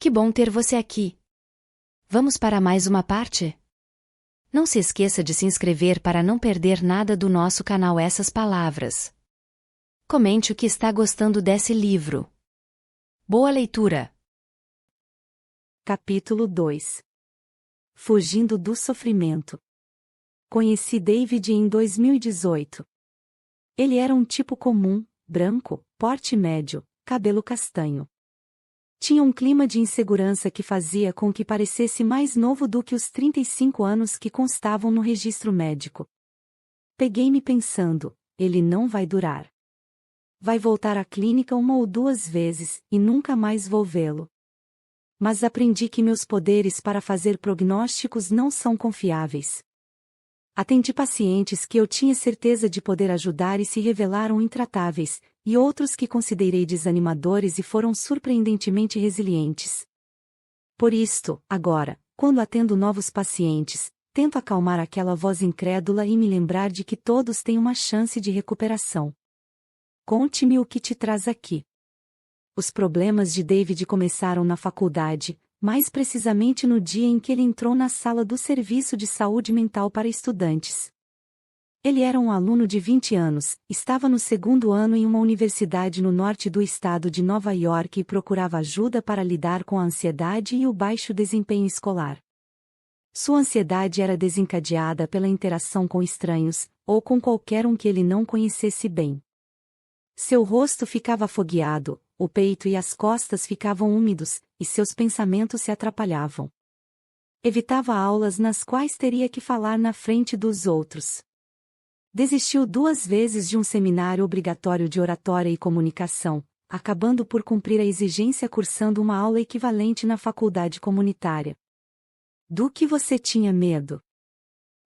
Que bom ter você aqui. Vamos para mais uma parte? Não se esqueça de se inscrever para não perder nada do nosso canal Essas Palavras. Comente o que está gostando desse livro. Boa leitura! Capítulo 2. Fugindo do sofrimento. Conheci David em 2018. Ele era um tipo comum, branco, porte médio, cabelo castanho. Tinha um clima de insegurança que fazia com que parecesse mais novo do que os 35 anos que constavam no registro médico. Peguei-me pensando, ele não vai durar. Vai voltar à clínica uma ou duas vezes, e nunca mais vou vê-lo. Mas aprendi que meus poderes para fazer prognósticos não são confiáveis. Atendi pacientes que eu tinha certeza de poder ajudar e se revelaram intratáveis, e outros que considerei desanimadores e foram surpreendentemente resilientes. Por isto, agora, quando atendo novos pacientes, tento acalmar aquela voz incrédula e me lembrar de que todos têm uma chance de recuperação. Conte-me o que te traz aqui. Os problemas de David começaram na faculdade, mais precisamente no dia em que ele entrou na sala do Serviço de Saúde Mental para Estudantes. Ele era um aluno de 20 anos, estava no segundo ano em uma universidade no norte do estado de Nova York e procurava ajuda para lidar com a ansiedade e o baixo desempenho escolar. Sua ansiedade era desencadeada pela interação com estranhos, ou com qualquer um que ele não conhecesse bem. Seu rosto ficava afogueado, o peito e as costas ficavam úmidos, e seus pensamentos se atrapalhavam. Evitava aulas nas quais teria que falar na frente dos outros. Desistiu 2 vezes de um seminário obrigatório de oratória e comunicação, acabando por cumprir a exigência cursando uma aula equivalente na faculdade comunitária. Do que você tinha medo?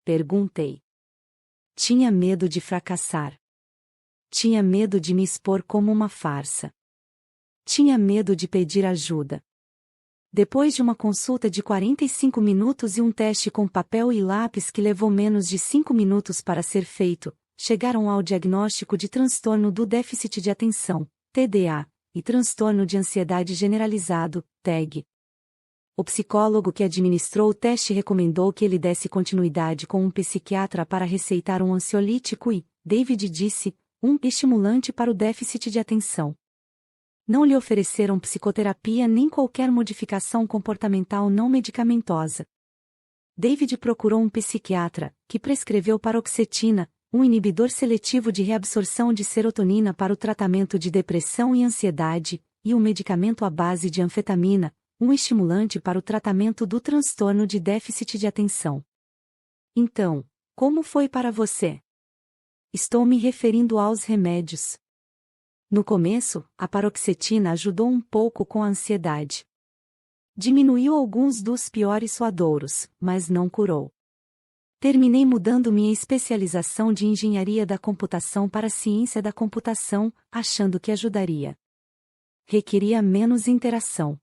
Perguntei. Tinha medo de fracassar. Tinha medo de me expor como uma farsa. Tinha medo de pedir ajuda. Depois de uma consulta de 45 minutos e um teste com papel e lápis que levou menos de 5 minutos para ser feito, chegaram ao diagnóstico de transtorno do déficit de atenção, TDA, e transtorno de ansiedade generalizado, TAG. O psicólogo que administrou o teste recomendou que ele desse continuidade com um psiquiatra para receitar um ansiolítico e, David disse, um estimulante para o déficit de atenção. Não lhe ofereceram psicoterapia nem qualquer modificação comportamental não medicamentosa. David procurou um psiquiatra, que prescreveu paroxetina, um inibidor seletivo de reabsorção de serotonina para o tratamento de depressão e ansiedade, e um medicamento à base de anfetamina, um estimulante para o tratamento do transtorno de déficit de atenção. Então, como foi para você? Estou me referindo aos remédios. No começo, a paroxetina ajudou um pouco com a ansiedade. Diminuiu alguns dos piores suadouros, mas não curou. Terminei mudando minha especialização de engenharia da computação para ciência da computação, achando que ajudaria. Requeria menos interação.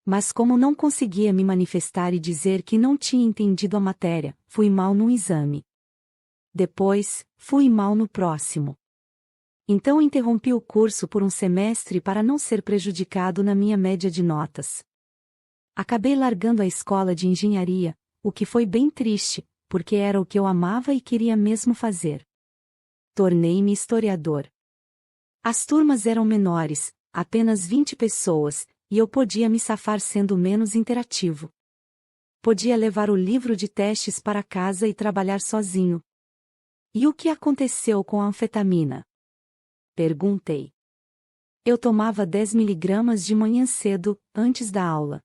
Mas como não conseguia me manifestar e dizer que não tinha entendido a matéria, fui mal no exame. Depois, fui mal no próximo. Então interrompi o curso por um semestre para não ser prejudicado na minha média de notas. Acabei largando a escola de engenharia, o que foi bem triste, porque era o que eu amava e queria mesmo fazer. Tornei-me historiador. As turmas eram menores, apenas 20 pessoas, e eu podia me safar sendo menos interativo. Podia levar o livro de testes para casa e trabalhar sozinho. E o que aconteceu com a anfetamina? Perguntei. Eu tomava 10 miligramas de manhã cedo, antes da aula.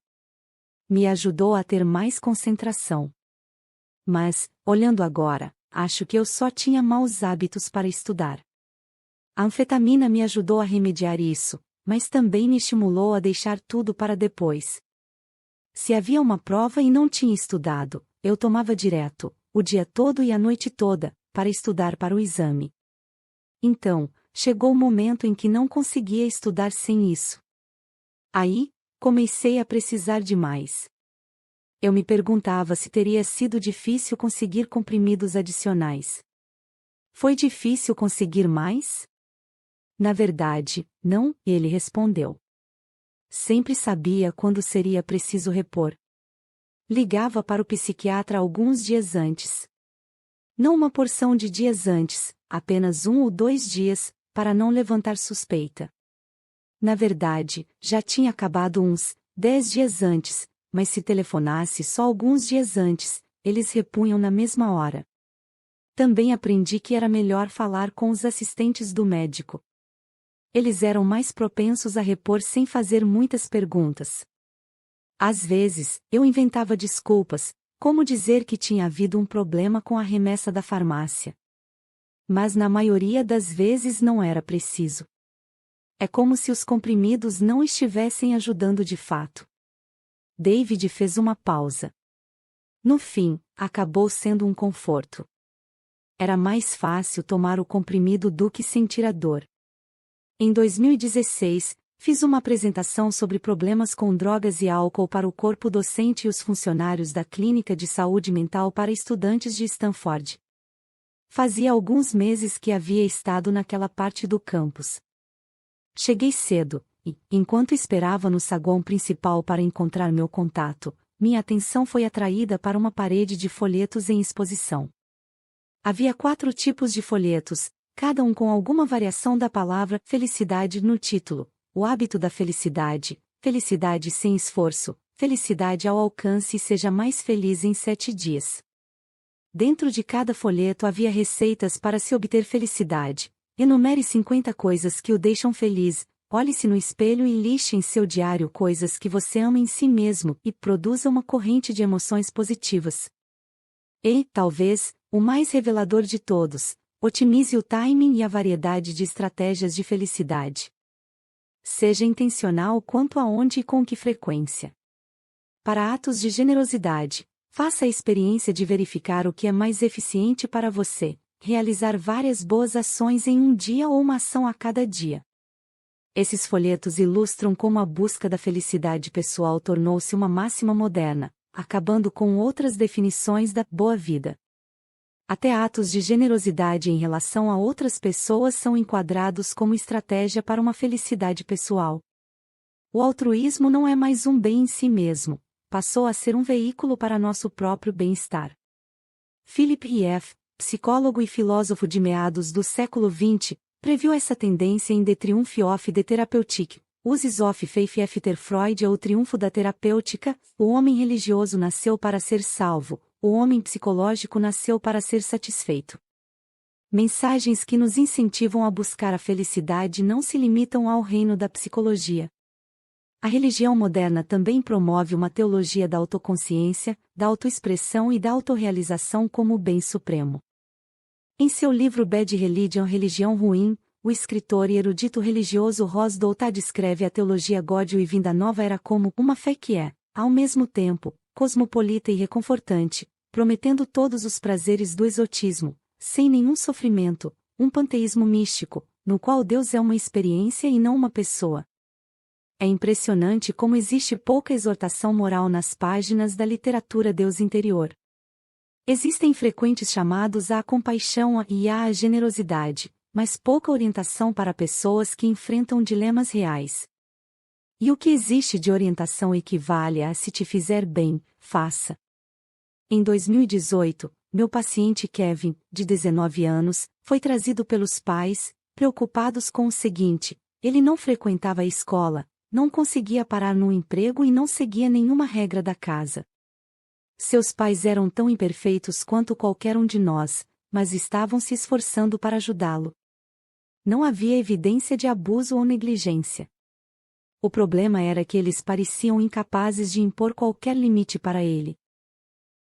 Me ajudou a ter mais concentração. Mas, olhando agora, acho que eu só tinha maus hábitos para estudar. A anfetamina me ajudou a remediar isso, mas também me estimulou a deixar tudo para depois. Se havia uma prova e não tinha estudado, eu tomava direto, o dia todo e a noite toda, para estudar para o exame. Então, chegou o momento em que não conseguia estudar sem isso. Aí, comecei a precisar de mais. Eu me perguntava se teria sido difícil conseguir comprimidos adicionais. Foi difícil conseguir mais? Na verdade, não, ele respondeu. Sempre sabia quando seria preciso repor. Ligava para o psiquiatra alguns dias antes. Não uma porção de dias antes, apenas 1 ou 2 dias, para não levantar suspeita. Na verdade, já tinha acabado uns 10 dias antes, mas se telefonasse só alguns dias antes, eles repunham na mesma hora. Também aprendi que era melhor falar com os assistentes do médico. Eles eram mais propensos a repor sem fazer muitas perguntas. Às vezes, eu inventava desculpas, como dizer que tinha havido um problema com a remessa da farmácia. Mas na maioria das vezes não era preciso. É como se os comprimidos não estivessem ajudando de fato. David fez uma pausa. No fim, acabou sendo um conforto. Era mais fácil tomar o comprimido do que sentir a dor. Em 2016, fiz uma apresentação sobre problemas com drogas e álcool para o corpo docente e os funcionários da Clínica de Saúde Mental para estudantes de Stanford. Fazia alguns meses que havia estado naquela parte do campus. Cheguei cedo, e, enquanto esperava no saguão principal para encontrar meu contato, minha atenção foi atraída para uma parede de folhetos em exposição. Havia 4 tipos de folhetos, cada um com alguma variação da palavra felicidade no título: o hábito da felicidade, felicidade sem esforço, felicidade ao alcance e seja mais feliz em 7 dias. Dentro de cada folheto havia receitas para se obter felicidade. Enumere 50 coisas que o deixam feliz, olhe-se no espelho e liste em seu diário coisas que você ama em si mesmo e produza uma corrente de emoções positivas. E, talvez, o mais revelador de todos, otimize o timing e a variedade de estratégias de felicidade. Seja intencional quanto a onde e com que frequência. Para atos de generosidade, faça a experiência de verificar o que é mais eficiente para você. Realizar várias boas ações em um dia ou uma ação a cada dia. Esses folhetos ilustram como a busca da felicidade pessoal tornou-se uma máxima moderna, acabando com outras definições da boa vida. Até atos de generosidade em relação a outras pessoas são enquadrados como estratégia para uma felicidade pessoal. O altruísmo não é mais um bem em si mesmo, passou a ser um veículo para nosso próprio bem-estar. Philip F., psicólogo e filósofo de meados do século XX, previu essa tendência em The Triumph of the Therapeutic, Uses of Faith After Freud ou O Triunfo da Terapêutica. O homem religioso nasceu para ser salvo, o homem psicológico nasceu para ser satisfeito. Mensagens que nos incentivam a buscar a felicidade não se limitam ao reino da psicologia. A religião moderna também promove uma teologia da autoconsciência, da autoexpressão e da autorrealização como o bem supremo. Em seu livro Bad Religion, Religião Ruim, o escritor e erudito religioso Ross Douthat descreve a teologia gódio e vinda nova era como uma fé que é, ao mesmo tempo, cosmopolita e reconfortante, prometendo todos os prazeres do exotismo, sem nenhum sofrimento, um panteísmo místico, no qual Deus é uma experiência e não uma pessoa. É impressionante como existe pouca exortação moral nas páginas da literatura Deus interior. Existem frequentes chamados à compaixão e à generosidade, mas pouca orientação para pessoas que enfrentam dilemas reais. E o que existe de orientação equivale a se te fizer bem, faça. Em 2018, meu paciente Kevin, de 19 anos, foi trazido pelos pais, preocupados com o seguinte: ele não frequentava a escola, não conseguia parar no emprego e não seguia nenhuma regra da casa. Seus pais eram tão imperfeitos quanto qualquer um de nós, mas estavam se esforçando para ajudá-lo. Não havia evidência de abuso ou negligência. O problema era que eles pareciam incapazes de impor qualquer limite para ele.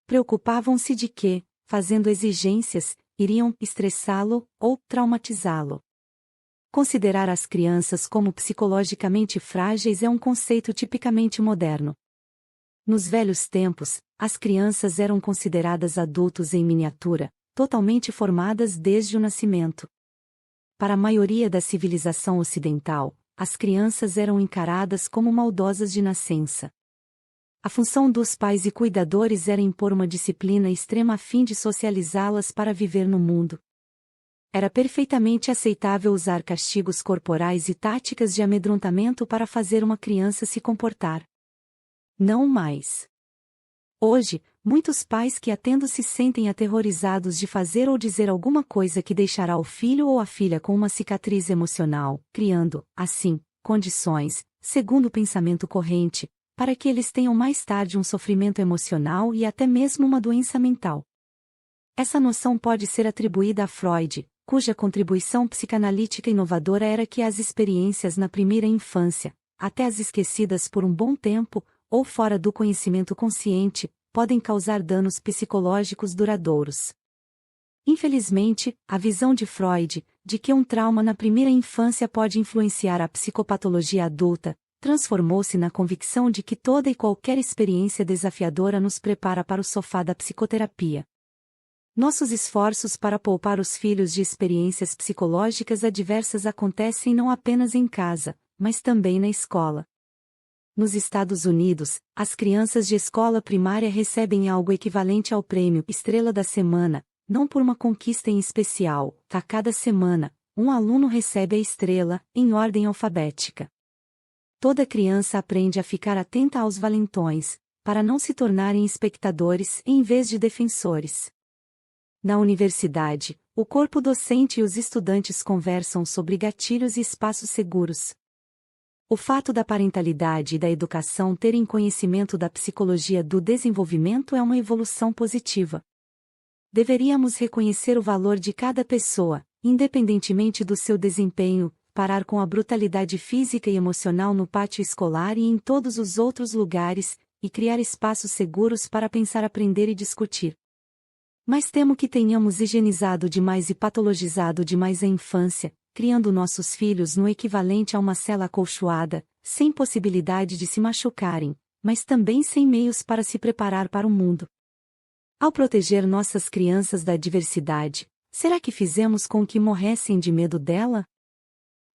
Preocupavam-se de que, fazendo exigências, iriam estressá-lo ou traumatizá-lo. Considerar as crianças como psicologicamente frágeis é um conceito tipicamente moderno. Nos velhos tempos, as crianças eram consideradas adultos em miniatura, totalmente formadas desde o nascimento. Para a maioria da civilização ocidental, as crianças eram encaradas como maldosas de nascença. A função dos pais e cuidadores era impor uma disciplina extrema a fim de socializá-las para viver no mundo. Era perfeitamente aceitável usar castigos corporais e táticas de amedrontamento para fazer uma criança se comportar. Não mais. Hoje, muitos pais que atendo se sentem aterrorizados de fazer ou dizer alguma coisa que deixará o filho ou a filha com uma cicatriz emocional, criando, assim, condições, segundo o pensamento corrente, para que eles tenham mais tarde um sofrimento emocional e até mesmo uma doença mental. Essa noção pode ser atribuída a Freud, cuja contribuição psicanalítica inovadora era que as experiências na primeira infância, até as esquecidas por um bom tempo, ou fora do conhecimento consciente, podem causar danos psicológicos duradouros. Infelizmente, a visão de Freud, de que um trauma na primeira infância pode influenciar a psicopatologia adulta, transformou-se na convicção de que toda e qualquer experiência desafiadora nos prepara para o sofá da psicoterapia. Nossos esforços para poupar os filhos de experiências psicológicas adversas acontecem não apenas em casa, mas também na escola. Nos Estados Unidos, as crianças de escola primária recebem algo equivalente ao prêmio Estrela da Semana, não por uma conquista em especial. A cada semana, um aluno recebe a estrela, em ordem alfabética. Toda criança aprende a ficar atenta aos valentões, para não se tornarem espectadores em vez de defensores. Na universidade, o corpo docente e os estudantes conversam sobre gatilhos e espaços seguros. O fato da parentalidade e da educação terem conhecimento da psicologia do desenvolvimento é uma evolução positiva. Deveríamos reconhecer o valor de cada pessoa, independentemente do seu desempenho, parar com a brutalidade física e emocional no pátio escolar e em todos os outros lugares, e criar espaços seguros para pensar, aprender e discutir. Mas temo que tenhamos higienizado demais e patologizado demais a infância, criando nossos filhos no equivalente a uma cela acolchoada, sem possibilidade de se machucarem, mas também sem meios para se preparar para o mundo. Ao proteger nossas crianças da adversidade, será que fizemos com que morressem de medo dela?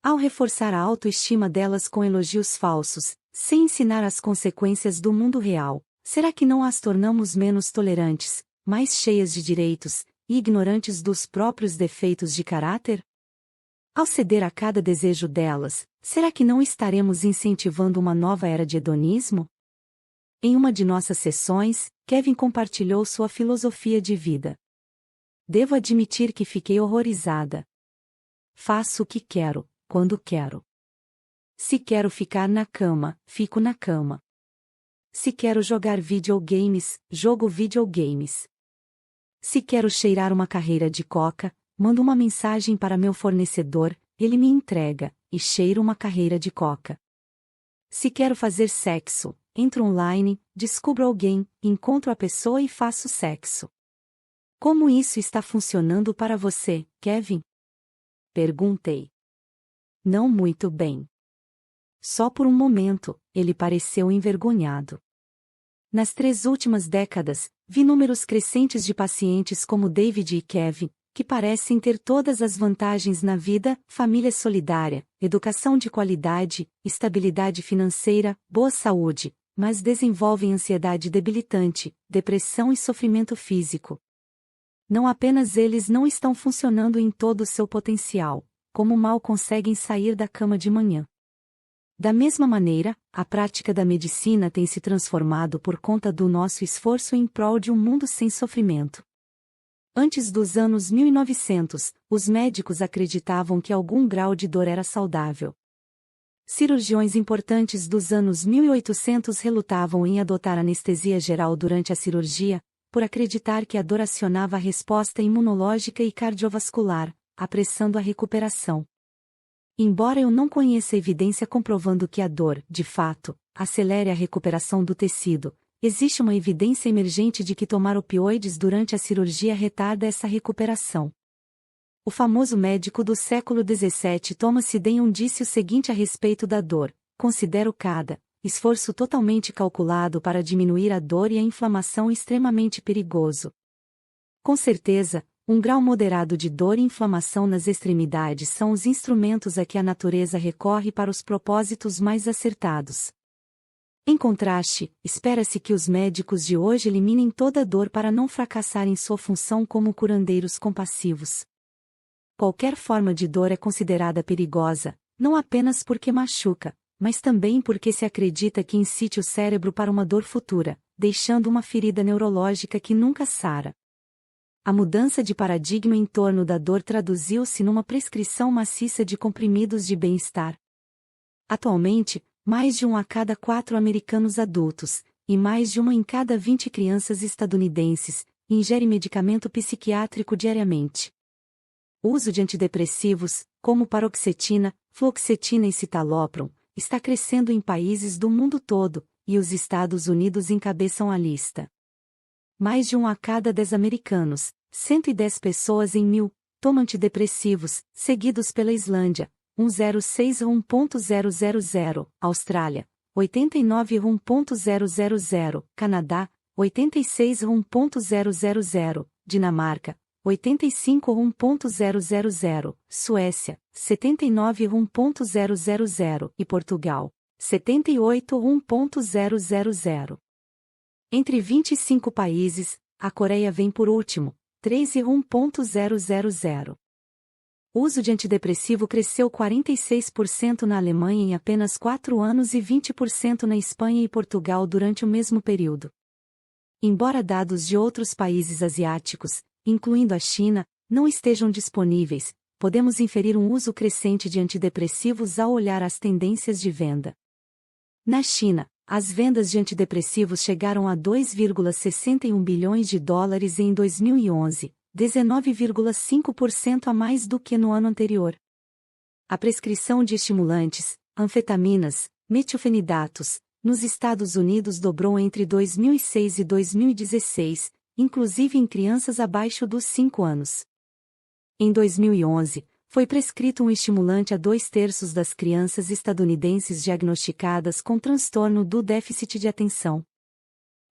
Ao reforçar a autoestima delas com elogios falsos, sem ensinar as consequências do mundo real, será que não as tornamos menos tolerantes, mais cheias de direitos, e ignorantes dos próprios defeitos de caráter? Ao ceder a cada desejo delas, será que não estaremos incentivando uma nova era de hedonismo? Em uma de nossas sessões, Kevin compartilhou sua filosofia de vida. Devo admitir que fiquei horrorizada. Faço o que quero, quando quero. Se quero ficar na cama, fico na cama. Se quero jogar videogames, jogo videogames. Se quero cheirar uma carreira de coca, mando uma mensagem para meu fornecedor, ele me entrega, e cheiro uma carreira de coca. Se quero fazer sexo, entro online, descubro alguém, encontro a pessoa e faço sexo. Como isso está funcionando para você, Kevin? Perguntei. Não muito bem. Só por um momento, ele pareceu envergonhado. Nas 3 últimas décadas, vi números crescentes de pacientes como David e Kevin, que parecem ter todas as vantagens na vida: família solidária, educação de qualidade, estabilidade financeira, boa saúde, mas desenvolvem ansiedade debilitante, depressão e sofrimento físico. Não apenas eles não estão funcionando em todo o seu potencial, como mal conseguem sair da cama de manhã. Da mesma maneira, a prática da medicina tem se transformado por conta do nosso esforço em prol de um mundo sem sofrimento. Antes dos anos 1900, os médicos acreditavam que algum grau de dor era saudável. Cirurgiões importantes dos anos 1800 relutavam em adotar anestesia geral durante a cirurgia, por acreditar que a dor acionava a resposta imunológica e cardiovascular, apressando a recuperação. Embora eu não conheça evidência comprovando que a dor, de fato, acelere a recuperação do tecido, existe uma evidência emergente de que tomar opioides durante a cirurgia retarda essa recuperação. O famoso médico do século XVII Thomas Denham disse o seguinte a respeito da dor: considero cada esforço totalmente calculado para diminuir a dor e a inflamação extremamente perigoso. Com certeza, um grau moderado de dor e inflamação nas extremidades são os instrumentos a que a natureza recorre para os propósitos mais acertados. Em contraste, espera-se que os médicos de hoje eliminem toda dor para não fracassar em sua função como curandeiros compassivos. qualquer forma de dor é considerada perigosa, não apenas porque machuca, mas também porque se acredita que incite o cérebro para uma dor futura, deixando uma ferida neurológica que nunca sara. A mudança de paradigma em torno da dor traduziu-se numa prescrição maciça de comprimidos de bem-estar. Atualmente, mais de 1 a cada 4 americanos adultos, e mais de 1 em cada 20 crianças estadunidenses, ingere medicamento psiquiátrico diariamente. O uso de antidepressivos, como paroxetina, fluoxetina e citalopram, está crescendo em países do mundo todo, e os Estados Unidos encabeçam a lista. Mais de 1 a cada 10 americanos, 110 pessoas em 1000, tomam antidepressivos, seguidos pela Islândia, 106 a 1.000, Austrália, 89 a 1.000, Canadá, 86 a 1.000, Dinamarca, 85 a 1.000, Suécia, 79 a 1.000 e Portugal, 78 a 1.000. Entre 25 países, a Coreia vem por último, 13 a 1.000. O uso de antidepressivo cresceu 46% na Alemanha em apenas 4 anos e 20% na Espanha e Portugal durante o mesmo período. Embora dados de outros países asiáticos, incluindo a China, não estejam disponíveis, podemos inferir um uso crescente de antidepressivos ao olhar as tendências de venda. Na China, as vendas de antidepressivos chegaram a 2,61 bilhões de dólares em 2011, 19,5% a mais do que no ano anterior. A prescrição de estimulantes, anfetaminas, metilfenidatos, nos Estados Unidos dobrou entre 2006 e 2016, inclusive em crianças abaixo dos 5 anos. Em 2011, foi prescrito um estimulante a 2/3 das crianças estadunidenses diagnosticadas com transtorno do déficit de atenção.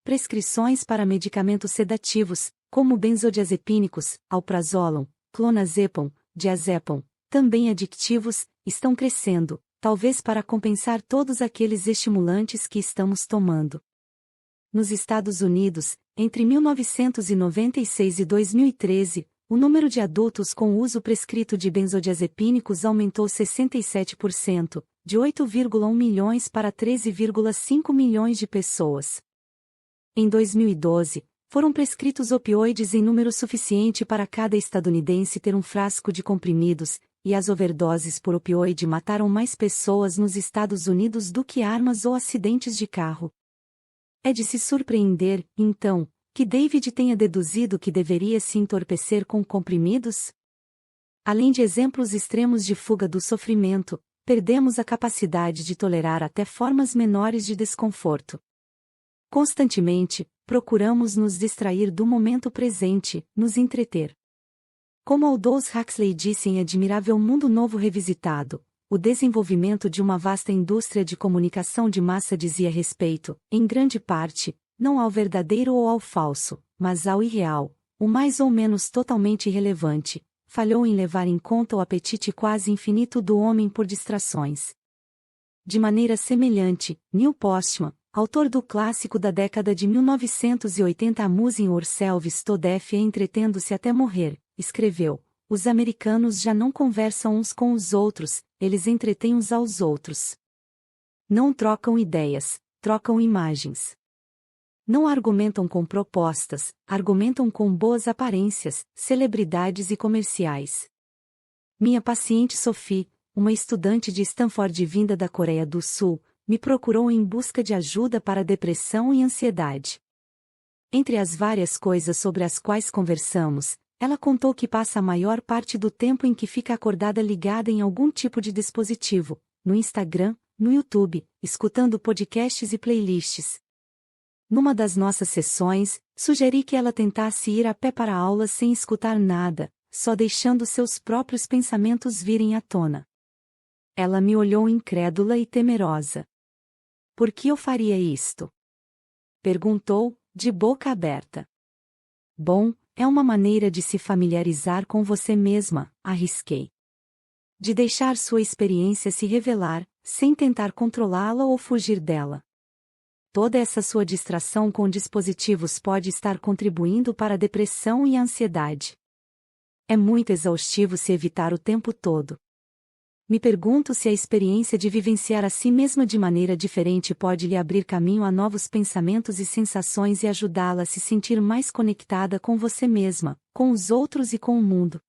Prescrições para medicamentos sedativos, como benzodiazepínicos, alprazolam, clonazepam, diazepam, também adictivos, estão crescendo, talvez para compensar todos aqueles estimulantes que estamos tomando. Nos Estados Unidos, entre 1996 e 2013, o número de adultos com uso prescrito de benzodiazepínicos aumentou 67%, de 8,1 milhões para 13,5 milhões de pessoas. Em 2012, foram prescritos opioides em número suficiente para cada estadunidense ter um frasco de comprimidos, e as overdoses por opioide mataram mais pessoas nos Estados Unidos do que armas ou acidentes de carro. É de se surpreender, então, que David tenha deduzido que deveria se entorpecer com comprimidos? Além de exemplos extremos de fuga do sofrimento, perdemos a capacidade de tolerar até formas menores de desconforto. Constantemente, procuramos nos distrair do momento presente, nos entreter. Como Aldous Huxley disse em Admirável Mundo Novo Revisitado, o desenvolvimento de uma vasta indústria de comunicação de massa dizia respeito, em grande parte, não ao verdadeiro ou ao falso, mas ao irreal, o mais ou menos totalmente irrelevante, falhou em levar em conta o apetite quase infinito do homem por distrações. De maneira semelhante, Neil Postman, autor do clássico da década de 1980 Amusing Yourselves to Death e Entretendo-se até Morrer, escreveu: os americanos já não conversam uns com os outros, eles entretêm uns aos outros. Não trocam ideias, trocam imagens. Não argumentam com propostas, argumentam com boas aparências, celebridades e comerciais. Minha paciente Sophie, uma estudante de Stanford vinda da Coreia do Sul, me procurou em busca de ajuda para depressão e ansiedade. Entre as várias coisas sobre as quais conversamos, ela contou que passa a maior parte do tempo em que fica acordada ligada em algum tipo de dispositivo, no Instagram, no YouTube, escutando podcasts e playlists. Numa das nossas sessões, sugeri que ela tentasse ir a pé para a aula sem escutar nada, só deixando seus próprios pensamentos virem à tona. Ela me olhou incrédula e temerosa. Por que eu faria isto? Perguntou, de boca aberta. Bom, é uma maneira de se familiarizar com você mesma, arrisquei. De deixar sua experiência se revelar, sem tentar controlá-la ou fugir dela. Toda essa sua distração com dispositivos pode estar contribuindo para a depressão e a ansiedade. É muito exaustivo se evitar o tempo todo. Me pergunto se a experiência de vivenciar a si mesma de maneira diferente pode lhe abrir caminho a novos pensamentos e sensações e ajudá-la a se sentir mais conectada com você mesma, com os outros e com o mundo.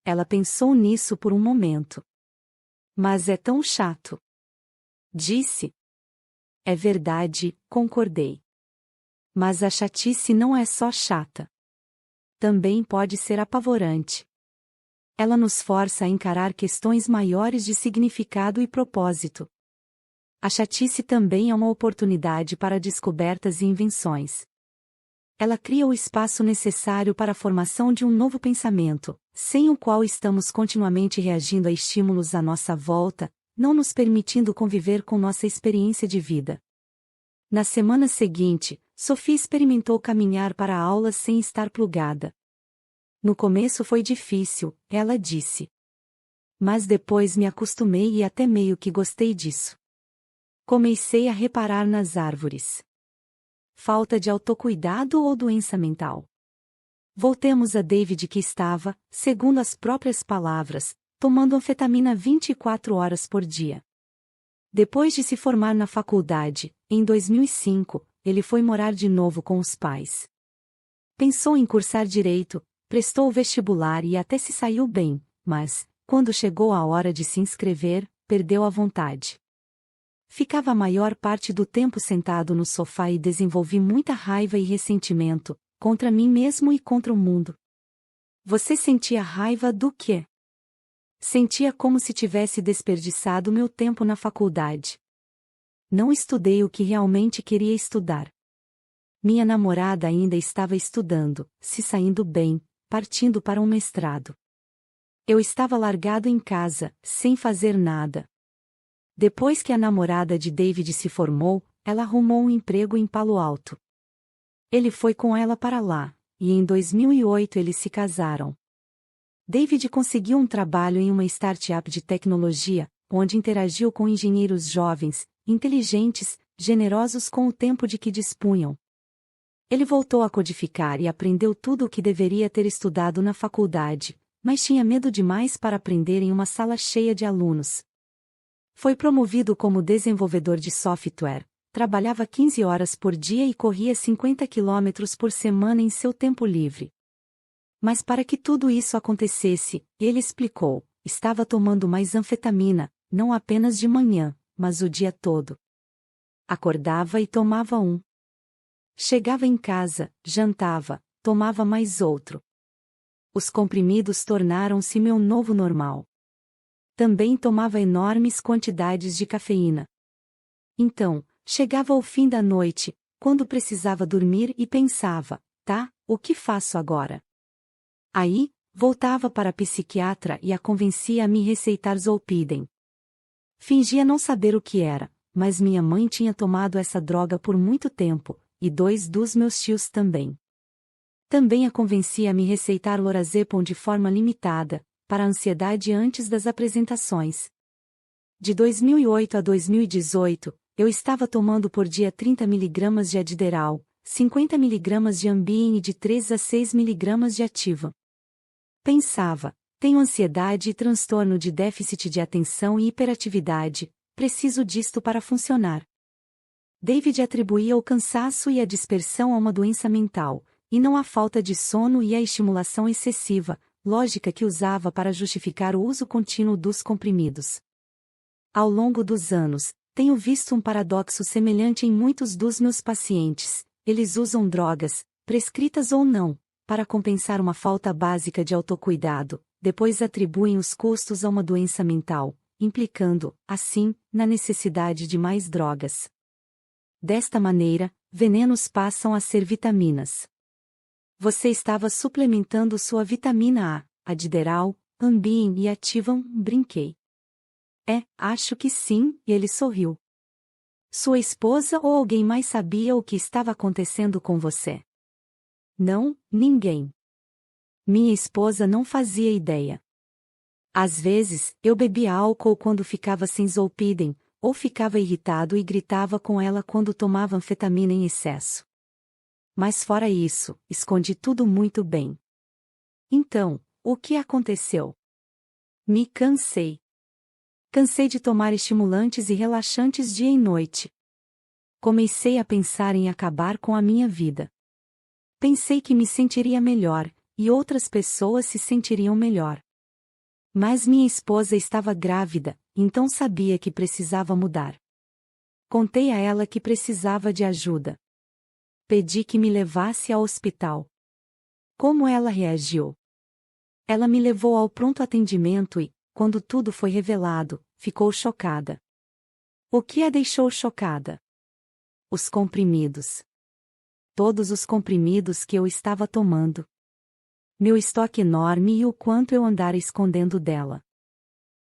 Ela pensou nisso por um momento. Mas é tão chato. Disse. É verdade, concordei. Mas a chatice não é só chata. Também pode ser apavorante. Ela nos força a encarar questões maiores de significado e propósito. A chatice também é uma oportunidade para descobertas e invenções. Ela cria o espaço necessário para a formação de um novo pensamento, sem o qual estamos continuamente reagindo a estímulos à nossa volta, não nos permitindo conviver com nossa experiência de vida. Na semana seguinte, Sophie experimentou caminhar para a aula sem estar plugada. No começo foi difícil, ela disse. Mas depois me acostumei e até meio que gostei disso. Comecei a reparar nas árvores. Falta de autocuidado ou doença mental? Voltemos a David que estava, segundo as próprias palavras, tomando anfetamina 24 horas por dia. Depois de se formar na faculdade, em 2005, ele foi morar de novo com os pais. Pensou em cursar direito, prestou o vestibular e até se saiu bem, mas, quando chegou a hora de se inscrever, perdeu a vontade. Ficava a maior parte do tempo sentado no sofá e desenvolvi muita raiva e ressentimento, contra mim mesmo e contra o mundo. Você sentia raiva do quê? Sentia como se tivesse desperdiçado meu tempo na faculdade. Não estudei o que realmente queria estudar. Minha namorada ainda estava estudando, se saindo bem, partindo para um mestrado. Eu estava largado em casa, sem fazer nada. Depois que a namorada de David se formou, ela arrumou um emprego em Palo Alto. Ele foi com ela para lá, e em 2008 eles se casaram. David conseguiu um trabalho em uma startup de tecnologia, onde interagiu com engenheiros jovens, inteligentes, generosos com o tempo de que dispunham. Ele voltou a codificar e aprendeu tudo o que deveria ter estudado na faculdade, mas tinha medo demais para aprender em uma sala cheia de alunos. Foi promovido como desenvolvedor de software, trabalhava 15 horas por dia e corria 50 quilômetros por semana em seu tempo livre. Mas para que tudo isso acontecesse, ele explicou, estava tomando mais anfetamina, não apenas de manhã, mas o dia todo. Acordava e tomava um. Chegava em casa, jantava, tomava mais outro. Os comprimidos tornaram-se meu novo normal. Também tomava enormes quantidades de cafeína. Então, chegava ao fim da noite, quando precisava dormir e pensava, tá, o que faço agora? Aí, voltava para a psiquiatra e a convencia a me receitar Zolpidem. Fingia não saber o que era, mas minha mãe tinha tomado essa droga por muito tempo, e 2 dos meus tios também. Também a convencia a me receitar Lorazepam de forma limitada, para a ansiedade antes das apresentações. De 2008 a 2018, eu estava tomando por dia 30 mg de Adderall, 50 mg de Ambien e de 3 a 6 mg de Ativa. Pensava, tenho ansiedade e transtorno de déficit de atenção e hiperatividade, preciso disto para funcionar. David atribuía o cansaço e a dispersão a uma doença mental, e não a falta de sono e a estimulação excessiva, lógica que usava para justificar o uso contínuo dos comprimidos. Ao longo dos anos, tenho visto um paradoxo semelhante em muitos dos meus pacientes. Eles usam drogas, prescritas ou não, para compensar uma falta básica de autocuidado, depois atribuem os custos a uma doença mental, implicando, assim, na necessidade de mais drogas. Desta maneira, venenos passam a ser vitaminas. Você estava suplementando sua vitamina A, Adderall, Ambien e Ativan, brinquei. Acho que sim, e ele sorriu. Sua esposa ou alguém mais sabia o que estava acontecendo com você? Não, ninguém. Minha esposa não fazia ideia. Às vezes, eu bebia álcool quando ficava sem Zolpidem, ou ficava irritado e gritava com ela quando tomava anfetamina em excesso. Mas fora isso, escondi tudo muito bem. Então, O que aconteceu? Me cansei. Cansei de tomar estimulantes e relaxantes dia e noite. Comecei a pensar em acabar com a minha vida. Pensei que me sentiria melhor, e outras pessoas se sentiriam melhor. Mas minha esposa estava grávida, então sabia que precisava mudar. Contei a ela que precisava de ajuda. Pedi que me levasse ao hospital. Como ela reagiu? Ela me levou ao pronto atendimento e, quando tudo foi revelado, ficou chocada. O que a deixou chocada? Os comprimidos. Todos os comprimidos que eu estava tomando. Meu estoque enorme e o quanto eu andara escondendo dela.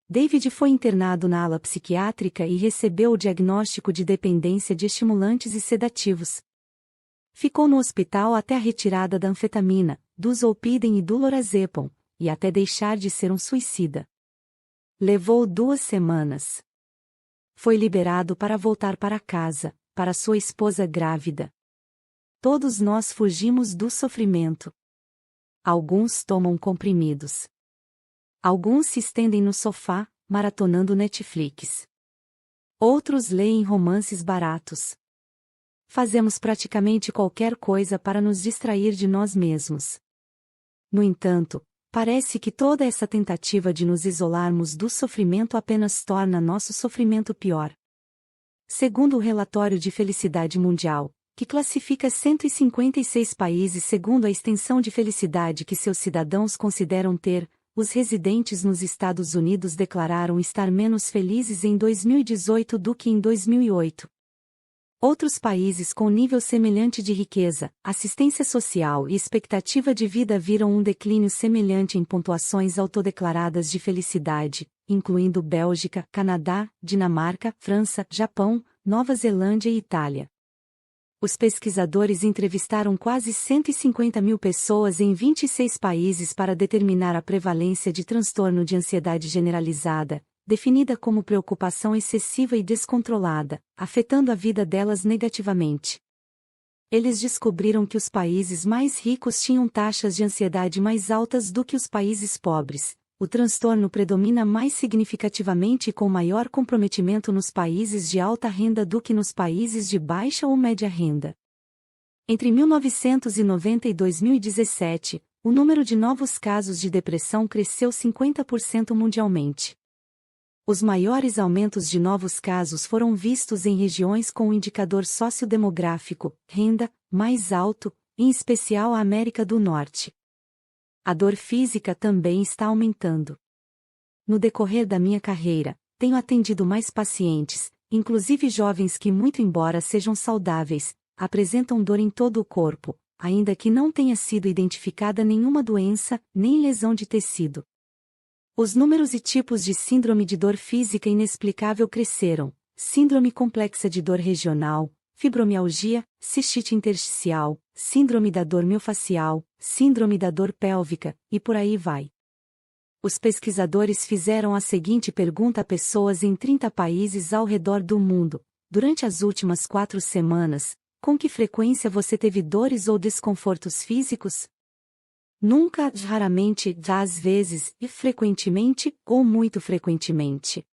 David foi internado na ala psiquiátrica e recebeu o diagnóstico de dependência de estimulantes e sedativos. Ficou no hospital até a retirada da anfetamina, do zolpidem e do lorazepam, e até deixar de ser um suicida. Levou 2 semanas. Foi liberado para voltar para casa, para sua esposa grávida. Todos nós fugimos do sofrimento. Alguns tomam comprimidos. Alguns se estendem no sofá, maratonando Netflix. Outros leem romances baratos. Fazemos praticamente qualquer coisa para nos distrair de nós mesmos. No entanto, parece que toda essa tentativa de nos isolarmos do sofrimento apenas torna nosso sofrimento pior. Segundo o relatório de felicidade mundial, que classifica 156 países segundo a extensão de felicidade que seus cidadãos consideram ter, os residentes nos Estados Unidos declararam estar menos felizes em 2018 do que em 2008. Outros países com nível semelhante de riqueza, assistência social e expectativa de vida viram um declínio semelhante em pontuações autodeclaradas de felicidade, incluindo Bélgica, Canadá, Dinamarca, França, Japão, Nova Zelândia e Itália. Os pesquisadores entrevistaram quase 150 mil pessoas em 26 países para determinar a prevalência de transtorno de ansiedade generalizada, definida como preocupação excessiva e descontrolada, afetando a vida delas negativamente. Eles descobriram que os países mais ricos tinham taxas de ansiedade mais altas do que os países pobres. O transtorno predomina mais significativamente e com maior comprometimento nos países de alta renda do que nos países de baixa ou média renda. Entre 1990 e 2017, o número de novos casos de depressão cresceu 50% mundialmente. Os maiores aumentos de novos casos foram vistos em regiões com o indicador sociodemográfico, renda, mais alto, em especial a América do Norte. A dor física também está aumentando. No decorrer da minha carreira, tenho atendido mais pacientes, inclusive jovens que, muito embora sejam saudáveis, apresentam dor em todo o corpo, ainda que não tenha sido identificada nenhuma doença, nem lesão de tecido. Os números e tipos de síndrome de dor física inexplicável cresceram: síndrome complexa de dor regional, fibromialgia, cistite intersticial, síndrome da dor miofascial, síndrome da dor pélvica, e por aí vai. Os pesquisadores fizeram a seguinte pergunta a pessoas em 30 países ao redor do mundo: durante as últimas 4 semanas, com que frequência você teve dores ou desconfortos físicos? Nunca, raramente, às vezes, e frequentemente, ou muito frequentemente.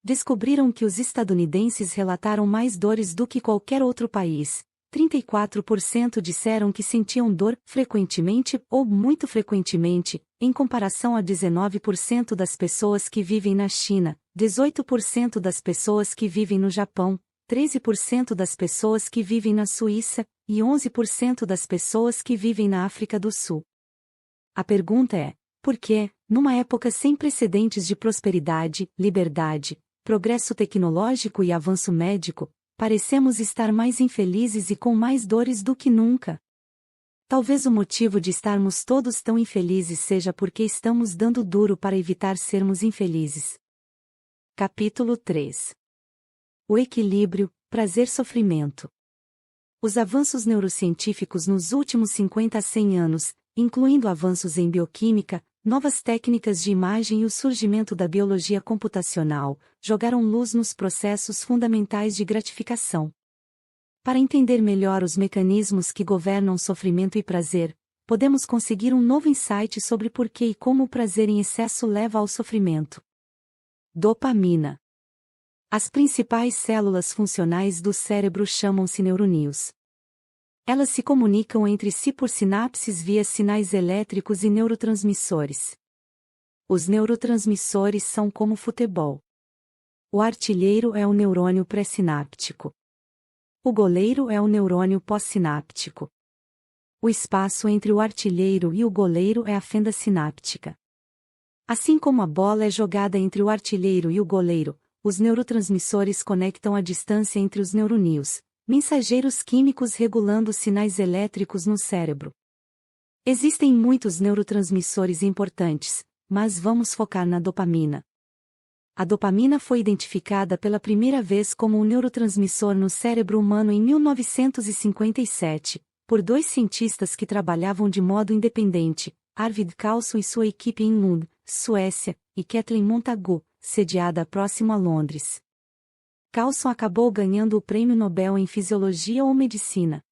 Descobriram que os estadunidenses relataram mais dores do que qualquer outro país. 34% disseram que sentiam dor frequentemente ou muito frequentemente, em comparação a 19% das pessoas que vivem na China, 18% das pessoas que vivem no Japão, 13% das pessoas que vivem na Suíça, e 11% das pessoas que vivem na África do Sul. A pergunta é: por que, numa época sem precedentes de prosperidade, liberdade, progresso tecnológico e avanço médico, parecemos estar mais infelizes e com mais dores do que nunca? Talvez o motivo de estarmos todos tão infelizes seja porque estamos dando duro para evitar sermos infelizes. Capítulo 3. O equilíbrio, prazer-sofrimento. Os avanços neurocientíficos nos últimos 50 a 100 anos, incluindo avanços em bioquímica, novas técnicas de imagem e o surgimento da biologia computacional, jogaram luz nos processos fundamentais de gratificação. Para entender melhor os mecanismos que governam sofrimento e prazer, podemos conseguir um novo insight sobre por que e como o prazer em excesso leva ao sofrimento. Dopamina. As principais células funcionais do cérebro chamam-se neuroníons. Elas se comunicam entre si por sinapses via sinais elétricos e neurotransmissores. Os neurotransmissores são como futebol. O artilheiro é o neurônio pré-sináptico. O goleiro é o neurônio pós-sináptico. O espaço entre o artilheiro e o goleiro é a fenda sináptica. Assim como a bola é jogada entre o artilheiro e o goleiro, os neurotransmissores conectam a distância entre os neuroníons, mensageiros químicos regulando os sinais elétricos no cérebro. Existem muitos neurotransmissores importantes, mas vamos focar na dopamina. A dopamina foi identificada pela primeira vez como um neurotransmissor no cérebro humano em 1957, por dois cientistas que trabalhavam de modo independente, Arvid Carlsson e sua equipe em Lund, Suécia, e Kathleen Montagu, sediada próximo a Londres. Carlsson acabou ganhando o Prêmio Nobel em Fisiologia ou Medicina.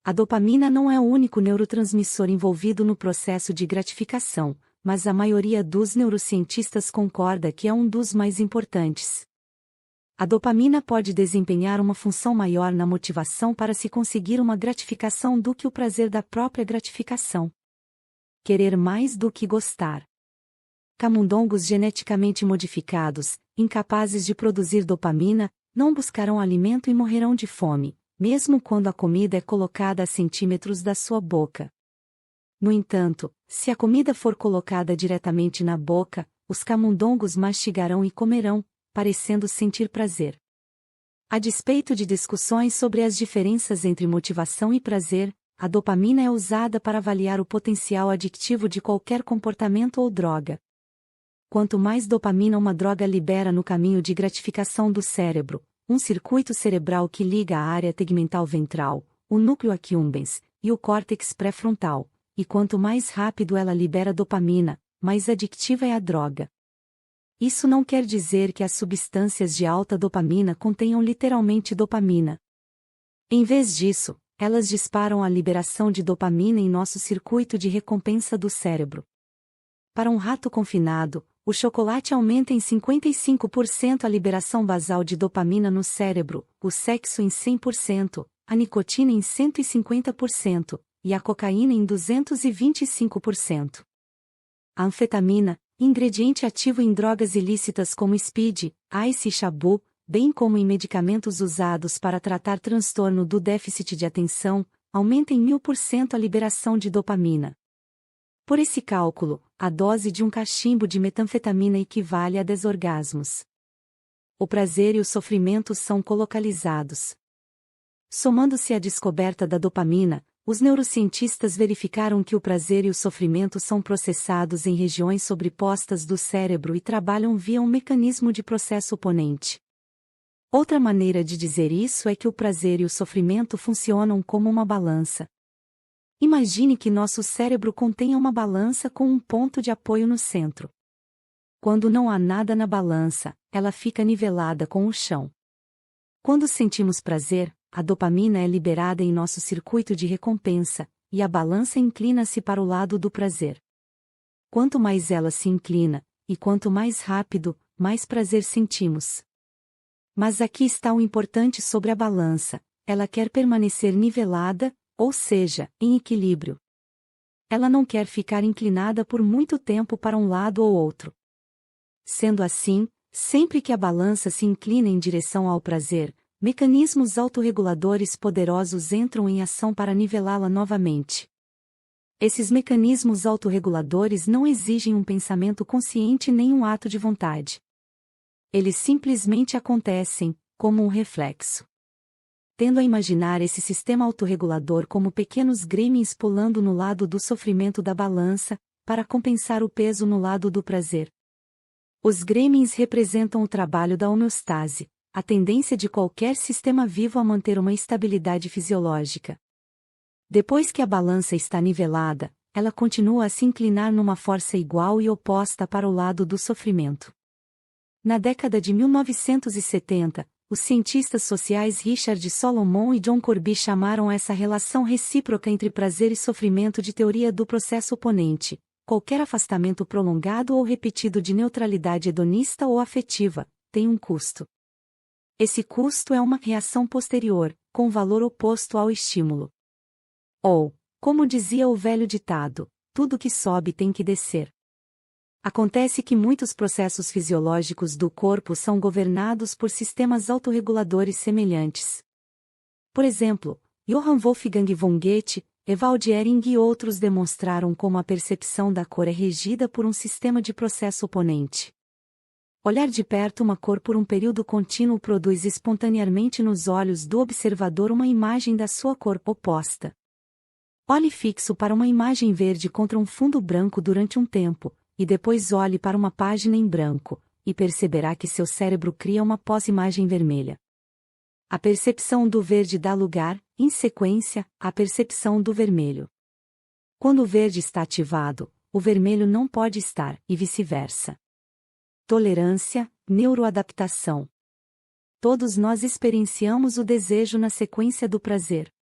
A dopamina não é o único neurotransmissor envolvido no processo de gratificação, mas a maioria dos neurocientistas concorda que é um dos mais importantes. A dopamina pode desempenhar uma função maior na motivação para se conseguir uma gratificação do que o prazer da própria gratificação. Querer mais do que gostar. Camundongos geneticamente modificados, incapazes de produzir dopamina, não buscarão alimento e morrerão de fome, mesmo quando a comida é colocada a centímetros da sua boca. No entanto, se a comida for colocada diretamente na boca, os camundongos mastigarão e comerão, parecendo sentir prazer. A despeito de discussões sobre as diferenças entre motivação e prazer, a dopamina é usada para avaliar o potencial adictivo de qualquer comportamento ou droga. Quanto mais dopamina uma droga libera no caminho de gratificação do cérebro, um circuito cerebral que liga a área tegmental ventral, o núcleo accumbens, e o córtex pré-frontal, e quanto mais rápido ela libera dopamina, mais adictiva é a droga. Isso não quer dizer que as substâncias de alta dopamina contenham literalmente dopamina. Em vez disso, elas disparam a liberação de dopamina em nosso circuito de recompensa do cérebro. Para um rato confinado, o chocolate aumenta em 55% a liberação basal de dopamina no cérebro, o sexo em 100%, a nicotina em 150%, e a cocaína em 225%. A anfetamina, ingrediente ativo em drogas ilícitas como speed, ice e chabu, bem como em medicamentos usados para tratar transtorno do déficit de atenção, aumenta em 1000% a liberação de dopamina. Por esse cálculo, a dose de um cachimbo de metanfetamina equivale a 10 orgasmos. O prazer e o sofrimento são colocalizados. Somando-se à descoberta da dopamina, os neurocientistas verificaram que o prazer e o sofrimento são processados em regiões sobrepostas do cérebro e trabalham via um mecanismo de processo oponente. Outra maneira de dizer isso é que o prazer e o sofrimento funcionam como uma balança. Imagine que nosso cérebro contenha uma balança com um ponto de apoio no centro. Quando não há nada na balança, ela fica nivelada com o chão. Quando sentimos prazer, a dopamina é liberada em nosso circuito de recompensa, e a balança inclina-se para o lado do prazer. Quanto mais ela se inclina, e quanto mais rápido, mais prazer sentimos. Mas aqui está o importante sobre a balança: ela quer permanecer nivelada, ou seja, em equilíbrio. Ela não quer ficar inclinada por muito tempo para um lado ou outro. Sendo assim, sempre que a balança se inclina em direção ao prazer, mecanismos autorreguladores poderosos entram em ação para nivelá-la novamente. Esses mecanismos autorreguladores não exigem um pensamento consciente nem um ato de vontade. Eles simplesmente acontecem, como um reflexo. Tendo a imaginar esse sistema autorregulador como pequenos gremlins pulando no lado do sofrimento da balança, para compensar o peso no lado do prazer. Os gremlins representam o trabalho da homeostase, a tendência de qualquer sistema vivo a manter uma estabilidade fisiológica. Depois que a balança está nivelada, ela continua a se inclinar numa força igual e oposta para o lado do sofrimento. Na década de 1970, os cientistas sociais Richard Solomon e John Corby chamaram essa relação recíproca entre prazer e sofrimento de teoria do processo oponente. Qualquer afastamento prolongado ou repetido de neutralidade hedonista ou afetiva tem um custo. Esse custo é uma reação posterior, com valor oposto ao estímulo. Ou, como dizia o velho ditado, tudo que sobe tem que descer. Acontece que muitos processos fisiológicos do corpo são governados por sistemas autorreguladores semelhantes. Por exemplo, Johann Wolfgang von Goethe, Ewald Ehring e outros demonstraram como a percepção da cor é regida por um sistema de processo oponente. Olhar de perto uma cor por um período contínuo produz espontaneamente nos olhos do observador uma imagem da sua cor oposta. Olhe fixo para uma imagem verde contra um fundo branco durante um tempo, e depois olhe para uma página em branco, e perceberá que seu cérebro cria uma pós-imagem vermelha. A percepção do verde dá lugar, em sequência, à percepção do vermelho. Quando o verde está ativado, o vermelho não pode estar, e vice-versa. Tolerância, neuroadaptação. Todos nós experienciamos o desejo na sequência do prazer.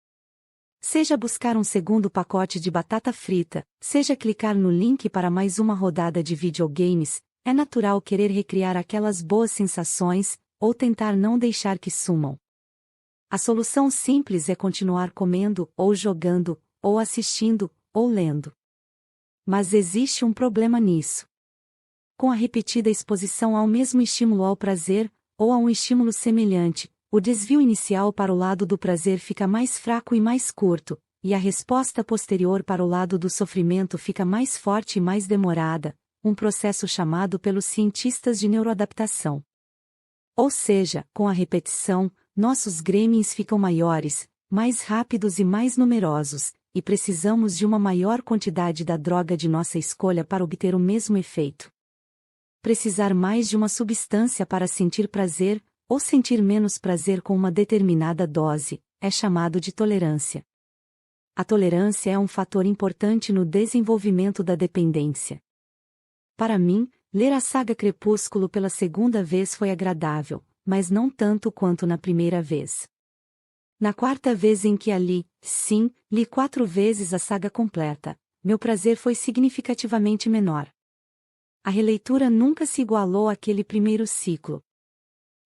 Seja buscar um segundo pacote de batata frita, seja clicar no link para mais uma rodada de videogames, é natural querer recriar aquelas boas sensações, ou tentar não deixar que sumam. A solução simples é continuar comendo, ou jogando, ou assistindo, ou lendo. Mas existe um problema nisso. Com a repetida exposição ao mesmo estímulo ao prazer, ou a um estímulo semelhante, o desvio inicial para o lado do prazer fica mais fraco e mais curto, e a resposta posterior para o lado do sofrimento fica mais forte e mais demorada, um processo chamado pelos cientistas de neuroadaptação. Ou seja, com a repetição, nossos gremlins ficam maiores, mais rápidos e mais numerosos, e precisamos de uma maior quantidade da droga de nossa escolha para obter o mesmo efeito. Precisar mais de uma substância para sentir prazer, ou sentir menos prazer com uma determinada dose, é chamado de tolerância. A tolerância é um fator importante no desenvolvimento da dependência. Para mim, ler a saga Crepúsculo pela segunda vez foi agradável, mas não tanto quanto na primeira vez. Na quarta vez em que a li, sim, li 4 vezes a saga completa, meu prazer foi significativamente menor. A releitura nunca se igualou àquele primeiro ciclo.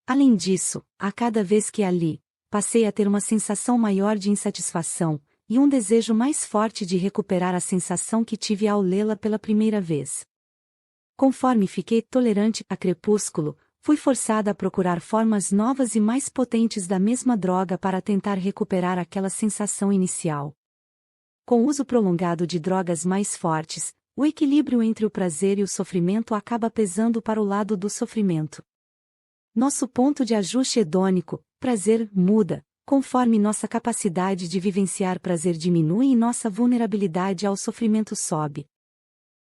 Além disso, a cada vez que a li, passei a ter uma sensação maior de insatisfação, e um desejo mais forte de recuperar a sensação que tive ao lê-la pela primeira vez. Conforme fiquei tolerante a Crepúsculo, fui forçada a procurar formas novas e mais potentes da mesma droga para tentar recuperar aquela sensação inicial. Com o uso prolongado de drogas mais fortes, o equilíbrio entre o prazer e o sofrimento acaba pesando para o lado do sofrimento. Nosso ponto de ajuste hedônico, prazer, muda, conforme nossa capacidade de vivenciar prazer diminui e nossa vulnerabilidade ao sofrimento sobe.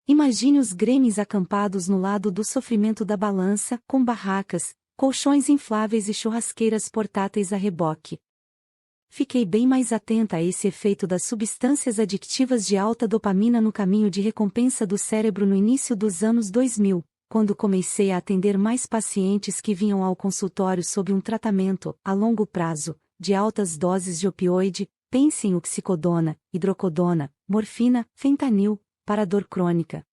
Imagine os gremlins acampados no lado do sofrimento da balança, com barracas, colchões infláveis e churrasqueiras portáteis a reboque. Fiquei bem mais atenta a esse efeito das substâncias adictivas de alta dopamina no caminho de recompensa do cérebro no início dos anos 2000, quando comecei a atender mais pacientes que vinham ao consultório sob um tratamento, a longo prazo, de altas doses de opioide, pense em oxicodona, hidrocodona, morfina, fentanil, para a dor crônica.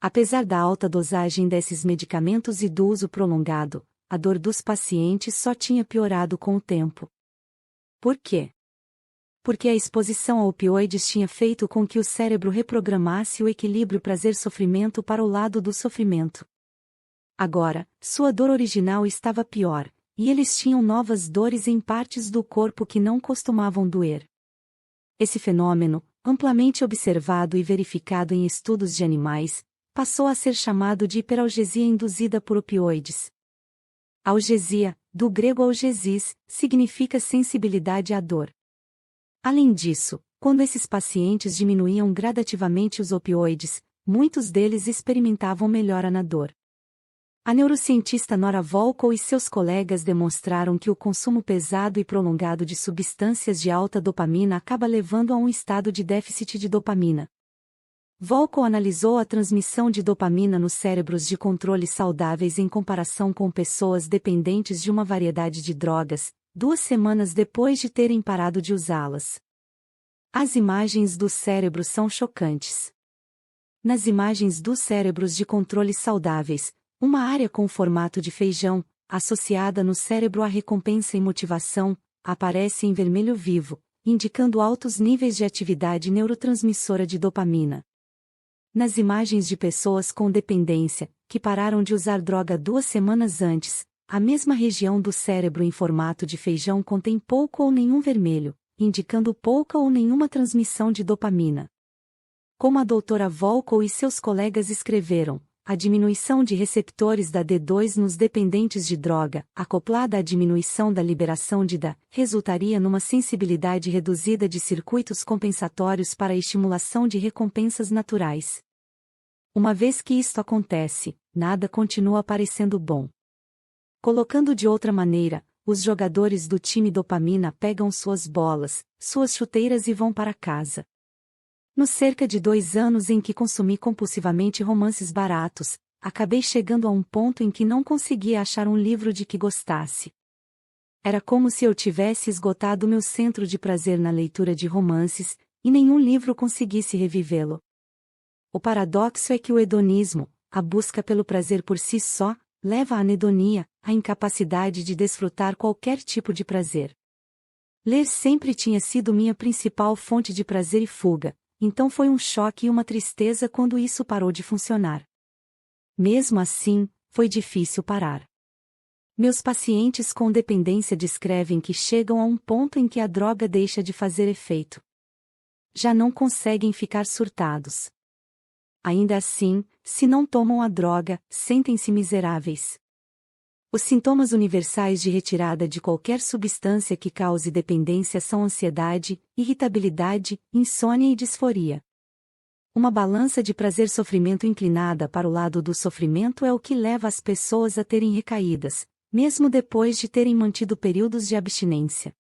Apesar da alta dosagem desses medicamentos e do uso prolongado, a dor dos pacientes só tinha piorado com o tempo. Por quê? Porque a exposição a opioides tinha feito com que o cérebro reprogramasse o equilíbrio prazer-sofrimento para o lado do sofrimento. Agora, sua dor original estava pior, e eles tinham novas dores em partes do corpo que não costumavam doer. Esse fenômeno, amplamente observado e verificado em estudos de animais, passou a ser chamado de hiperalgesia induzida por opioides. Algesia, do grego algesis, significa sensibilidade à dor. Além disso, quando esses pacientes diminuíam gradativamente os opioides, muitos deles experimentavam melhora na dor. A neurocientista Nora Volkow e seus colegas demonstraram que o consumo pesado e prolongado de substâncias de alta dopamina acaba levando a um estado de déficit de dopamina. Volkow analisou a transmissão de dopamina nos cérebros de controle saudáveis em comparação com pessoas dependentes de uma variedade de drogas, 2 semanas depois de terem parado de usá-las. As imagens do cérebro são chocantes. Nas imagens dos cérebros de controle saudáveis, uma área com formato de feijão, associada no cérebro à recompensa e motivação, aparece em vermelho vivo, indicando altos níveis de atividade neurotransmissora de dopamina. Nas imagens de pessoas com dependência, que pararam de usar droga 2 semanas antes, a mesma região do cérebro em formato de feijão contém pouco ou nenhum vermelho, indicando pouca ou nenhuma transmissão de dopamina. Como a doutora Volkow e seus colegas escreveram, a diminuição de receptores da D2 nos dependentes de droga, acoplada à diminuição da liberação de DA, resultaria numa sensibilidade reduzida de circuitos compensatórios para a estimulação de recompensas naturais. Uma vez que isto acontece, nada continua parecendo bom. Colocando de outra maneira, os jogadores do time dopamina pegam suas bolas, suas chuteiras e vão para casa. Nos cerca de 2 anos em que consumi compulsivamente romances baratos, acabei chegando a um ponto em que não conseguia achar um livro de que gostasse. Era como se eu tivesse esgotado meu centro de prazer na leitura de romances, e nenhum livro conseguisse revivê-lo. O paradoxo é que o hedonismo, a busca pelo prazer por si só, leva à anedonia, a incapacidade de desfrutar qualquer tipo de prazer. Ler sempre tinha sido minha principal fonte de prazer e fuga, então foi um choque e uma tristeza quando isso parou de funcionar. Mesmo assim, foi difícil parar. Meus pacientes com dependência descrevem que chegam a um ponto em que a droga deixa de fazer efeito. Já não conseguem ficar surtados. Ainda assim, se não tomam a droga, sentem-se miseráveis. Os sintomas universais de retirada de qualquer substância que cause dependência são ansiedade, irritabilidade, insônia e disforia. Uma balança de prazer-sofrimento inclinada para o lado do sofrimento é o que leva as pessoas a terem recaídas, mesmo depois de terem mantido períodos de abstinência.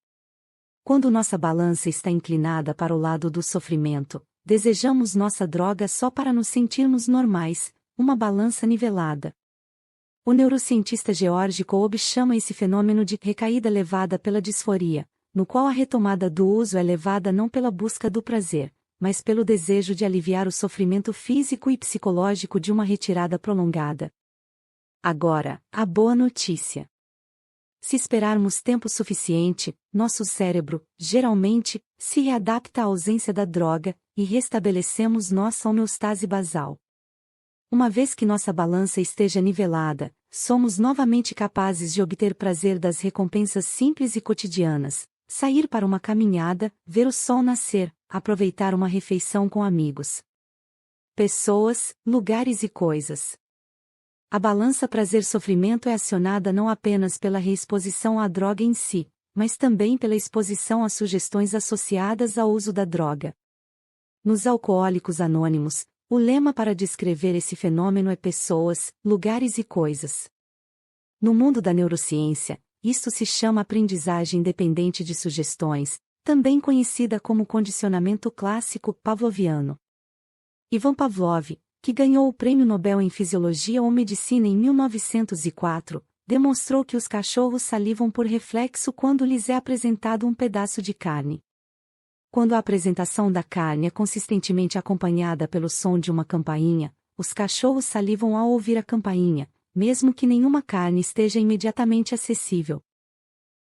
Quando nossa balança está inclinada para o lado do sofrimento, desejamos nossa droga só para nos sentirmos normais, uma balança nivelada. O neurocientista George Kolb chama esse fenômeno de recaída levada pela disforia, no qual a retomada do uso é levada não pela busca do prazer, mas pelo desejo de aliviar o sofrimento físico e psicológico de uma retirada prolongada. Agora, a boa notícia. Se esperarmos tempo suficiente, nosso cérebro, geralmente, se readapta à ausência da droga, e restabelecemos nossa homeostase basal. Uma vez que nossa balança esteja nivelada, somos novamente capazes de obter prazer das recompensas simples e cotidianas, sair para uma caminhada, ver o sol nascer, aproveitar uma refeição com amigos. Pessoas, lugares e coisas. A balança prazer-sofrimento é acionada não apenas pela reexposição à droga em si, mas também pela exposição a sugestões associadas ao uso da droga. Nos Alcoólicos Anônimos, o lema para descrever esse fenômeno é pessoas, lugares e coisas. No mundo da neurociência, isto se chama aprendizagem dependente de sugestões, também conhecida como condicionamento clássico pavloviano. Ivan Pavlov, que ganhou o Prêmio Nobel em Fisiologia ou Medicina em 1904, demonstrou que os cachorros salivam por reflexo quando lhes é apresentado um pedaço de carne. Quando a apresentação da carne é consistentemente acompanhada pelo som de uma campainha, os cachorros salivam ao ouvir a campainha, mesmo que nenhuma carne esteja imediatamente acessível.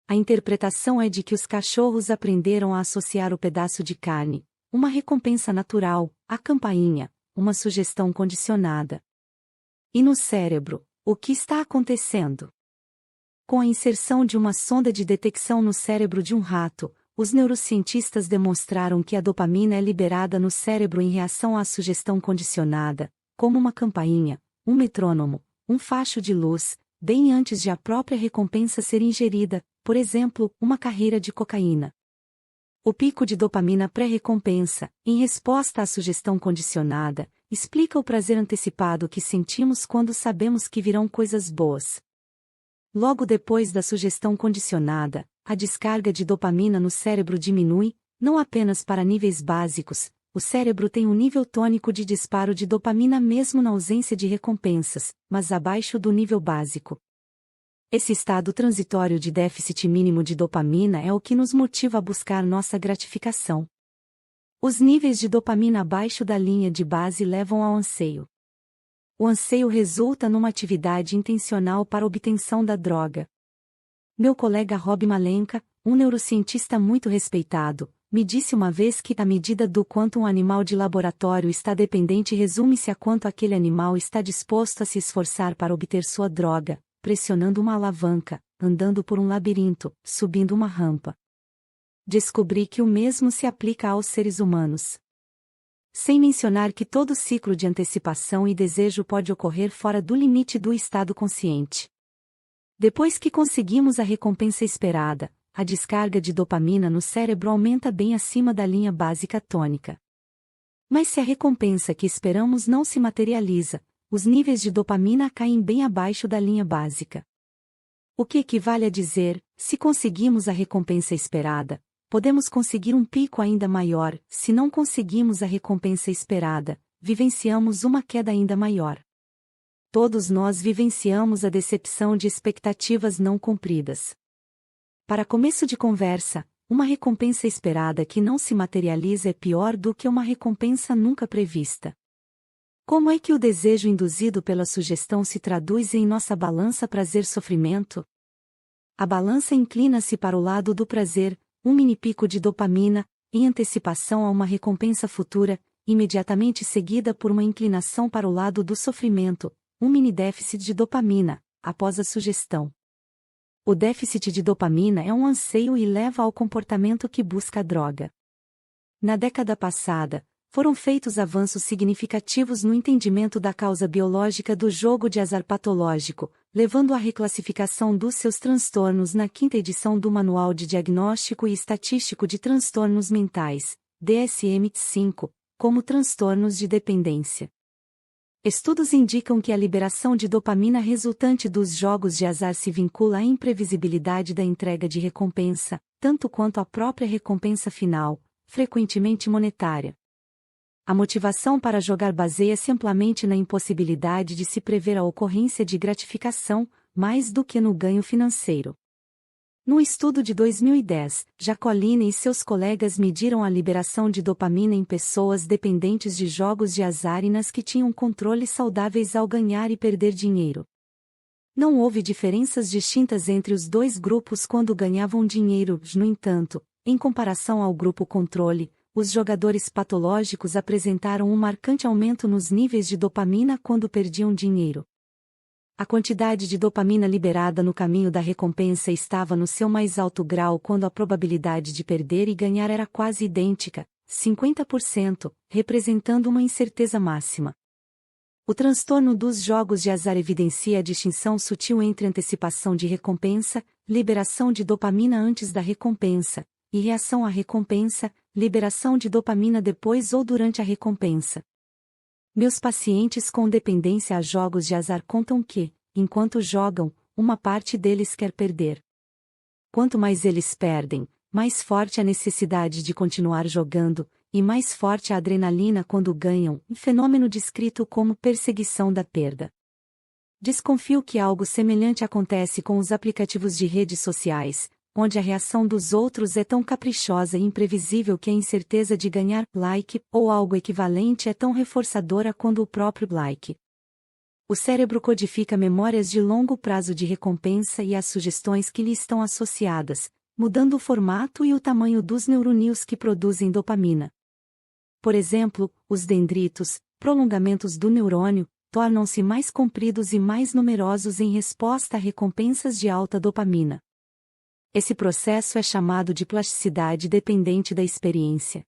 A interpretação é de que os cachorros aprenderam a associar o pedaço de carne, uma recompensa natural, à campainha, uma sugestão condicionada. E no cérebro, o que está acontecendo? Com a inserção de uma sonda de detecção no cérebro de um rato, os neurocientistas demonstraram que a dopamina é liberada no cérebro em reação à sugestão condicionada, como uma campainha, um metrônomo, um facho de luz, bem antes de a própria recompensa ser ingerida, por exemplo, uma carreira de cocaína. O pico de dopamina pré-recompensa, em resposta à sugestão condicionada, explica o prazer antecipado que sentimos quando sabemos que virão coisas boas. Logo depois da sugestão condicionada, a descarga de dopamina no cérebro diminui, não apenas para níveis básicos, o cérebro tem um nível tônico de disparo de dopamina mesmo na ausência de recompensas, mas abaixo do nível básico. Esse estado transitório de déficit mínimo de dopamina é o que nos motiva a buscar nossa gratificação. Os níveis de dopamina abaixo da linha de base levam ao anseio. O anseio resulta numa atividade intencional para a obtenção da droga. Meu colega Rob Malenka, um neurocientista muito respeitado, me disse uma vez que a medida do quanto um animal de laboratório está dependente resume-se a quanto aquele animal está disposto a se esforçar para obter sua droga, pressionando uma alavanca, andando por um labirinto, subindo uma rampa. Descobri que o mesmo se aplica aos seres humanos. Sem mencionar que todo ciclo de antecipação e desejo pode ocorrer fora do limite do estado consciente. Depois que conseguimos a recompensa esperada, a descarga de dopamina no cérebro aumenta bem acima da linha básica tônica. Mas se a recompensa que esperamos não se materializa, os níveis de dopamina caem bem abaixo da linha básica. O que equivale a dizer, se conseguimos a recompensa esperada, podemos conseguir um pico ainda maior, se não conseguimos a recompensa esperada, vivenciamos uma queda ainda maior. Todos nós vivenciamos a decepção de expectativas não cumpridas. Para começo de conversa, uma recompensa esperada que não se materializa é pior do que uma recompensa nunca prevista. Como é que o desejo induzido pela sugestão se traduz em nossa balança prazer-sofrimento? A balança inclina-se para o lado do prazer, um mini pico de dopamina, em antecipação a uma recompensa futura, imediatamente seguida por uma inclinação para o lado do sofrimento, um mini déficit de dopamina, após a sugestão. O déficit de dopamina é um anseio e leva ao comportamento que busca a droga. Na década passada, foram feitos avanços significativos no entendimento da causa biológica do jogo de azar patológico, levando à reclassificação dos seus transtornos na quinta edição do Manual de Diagnóstico e Estatístico de Transtornos Mentais, DSM-5, como transtornos de dependência. Estudos indicam que a liberação de dopamina resultante dos jogos de azar se vincula à imprevisibilidade da entrega de recompensa, tanto quanto à própria recompensa final, frequentemente monetária. A motivação para jogar baseia-se amplamente na impossibilidade de se prever a ocorrência de gratificação, mais do que no ganho financeiro. No estudo de 2010, Jacolina e seus colegas mediram a liberação de dopamina em pessoas dependentes de jogos de azar e nas que tinham controles saudáveis ao ganhar e perder dinheiro. Não houve diferenças distintas entre os dois grupos quando ganhavam dinheiro, no entanto, em comparação ao grupo controle, os jogadores patológicos apresentaram um marcante aumento nos níveis de dopamina quando perdiam dinheiro. A quantidade de dopamina liberada no caminho da recompensa estava no seu mais alto grau quando a probabilidade de perder e ganhar era quase idêntica, 50%, representando uma incerteza máxima. O transtorno dos jogos de azar evidencia a distinção sutil entre antecipação de recompensa, liberação de dopamina antes da recompensa, e reação à recompensa, liberação de dopamina depois ou durante a recompensa. Meus pacientes com dependência a jogos de azar contam que, enquanto jogam, uma parte deles quer perder. Quanto mais eles perdem, mais forte a necessidade de continuar jogando, e mais forte a adrenalina quando ganham, um fenômeno descrito como perseguição da perda. Desconfio que algo semelhante acontece com os aplicativos de redes sociais, onde a reação dos outros é tão caprichosa e imprevisível que a incerteza de ganhar like ou algo equivalente é tão reforçadora quanto o próprio like. O cérebro codifica memórias de longo prazo de recompensa e as sugestões que lhe estão associadas, mudando o formato e o tamanho dos neurônios que produzem dopamina. Por exemplo, os dendritos, prolongamentos do neurônio, tornam-se mais compridos e mais numerosos em resposta a recompensas de alta dopamina. Esse processo é chamado de plasticidade dependente da experiência.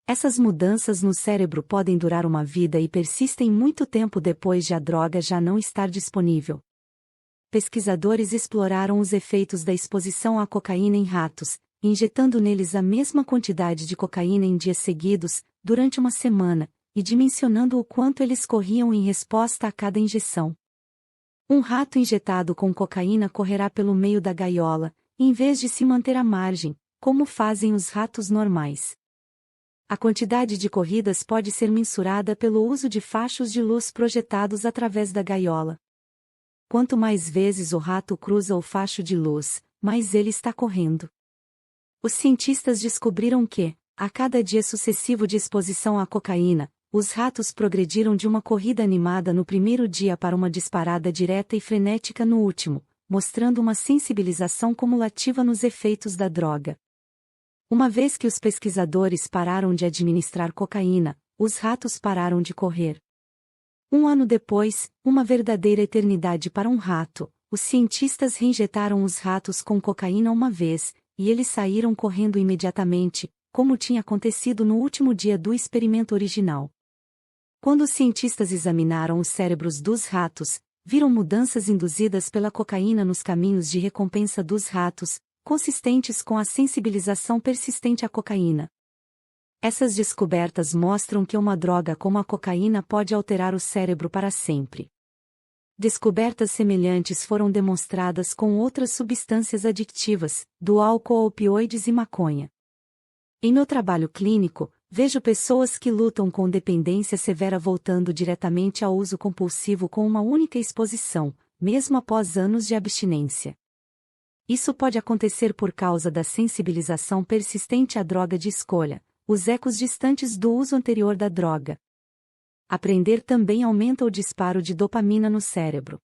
Essas mudanças no cérebro podem durar uma vida e persistem muito tempo depois de a droga já não estar disponível. Pesquisadores exploraram os efeitos da exposição à cocaína em ratos, injetando neles a mesma quantidade de cocaína em dias seguidos, durante uma semana, e dimensionando o quanto eles corriam em resposta a cada injeção. Um rato injetado com cocaína correrá pelo meio da gaiola, em vez de se manter à margem, como fazem os ratos normais. A quantidade de corridas pode ser mensurada pelo uso de fachos de luz projetados através da gaiola. Quanto mais vezes o rato cruza o facho de luz, mais ele está correndo. Os cientistas descobriram que, a cada dia sucessivo de exposição à cocaína, os ratos progrediram de uma corrida animada no primeiro dia para uma disparada direta e frenética no último, mostrando uma sensibilização cumulativa nos efeitos da droga. Uma vez que os pesquisadores pararam de administrar cocaína, os ratos pararam de correr. Um ano depois, uma verdadeira eternidade para um rato, os cientistas reinjetaram os ratos com cocaína uma vez, e eles saíram correndo imediatamente, como tinha acontecido no último dia do experimento original. Quando os cientistas examinaram os cérebros dos ratos, viram mudanças induzidas pela cocaína nos caminhos de recompensa dos ratos, consistentes com a sensibilização persistente à cocaína. Essas descobertas mostram que uma droga como a cocaína pode alterar o cérebro para sempre. Descobertas semelhantes foram demonstradas com outras substâncias adictivas, do álcool a opioides e maconha. Em meu trabalho clínico, vejo pessoas que lutam com dependência severa voltando diretamente ao uso compulsivo com uma única exposição, mesmo após anos de abstinência. Isso pode acontecer por causa da sensibilização persistente à droga de escolha, os ecos distantes do uso anterior da droga. Aprender também aumenta o disparo de dopamina no cérebro.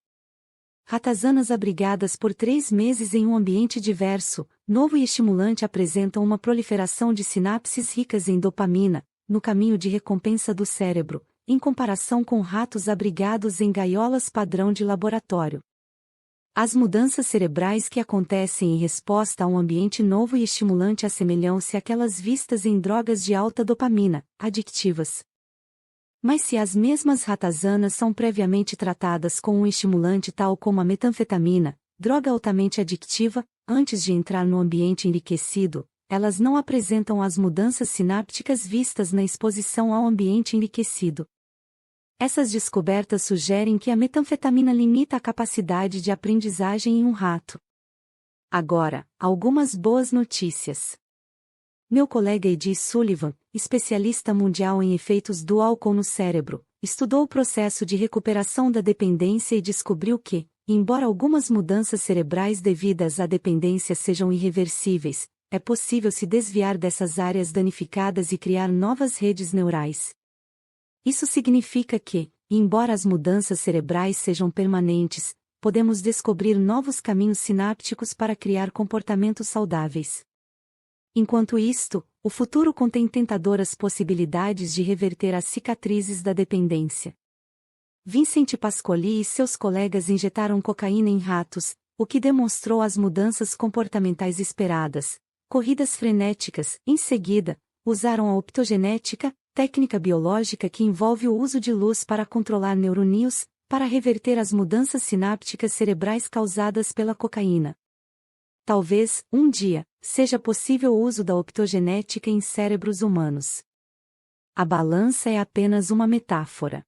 Ratazanas abrigadas por 3 meses em um ambiente diverso, novo e estimulante apresentam uma proliferação de sinapses ricas em dopamina, no caminho de recompensa do cérebro, em comparação com ratos abrigados em gaiolas padrão de laboratório. As mudanças cerebrais que acontecem em resposta a um ambiente novo e estimulante assemelham-se àquelas vistas em drogas de alta dopamina, adictivas. Mas se as mesmas ratazanas são previamente tratadas com um estimulante tal como a metanfetamina, droga altamente adictiva, antes de entrar no ambiente enriquecido, elas não apresentam as mudanças sinápticas vistas na exposição ao ambiente enriquecido. Essas descobertas sugerem que a metanfetamina limita a capacidade de aprendizagem em um rato. Agora, algumas boas notícias. Meu colega Edi Sullivan, especialista mundial em efeitos do álcool no cérebro, estudou o processo de recuperação da dependência e descobriu que, embora algumas mudanças cerebrais devidas à dependência sejam irreversíveis, é possível se desviar dessas áreas danificadas e criar novas redes neurais. Isso significa que, embora as mudanças cerebrais sejam permanentes, podemos descobrir novos caminhos sinápticos para criar comportamentos saudáveis. Enquanto isto, o futuro contém tentadoras possibilidades de reverter as cicatrizes da dependência. Vincent Pascoli e seus colegas injetaram cocaína em ratos, o que demonstrou as mudanças comportamentais esperadas. Corridas frenéticas, em seguida, usaram a optogenética, técnica biológica que envolve o uso de luz para controlar neurônios, para reverter as mudanças sinápticas cerebrais causadas pela cocaína. Talvez, um dia, seja possível o uso da optogenética em cérebros humanos. A balança é apenas uma metáfora.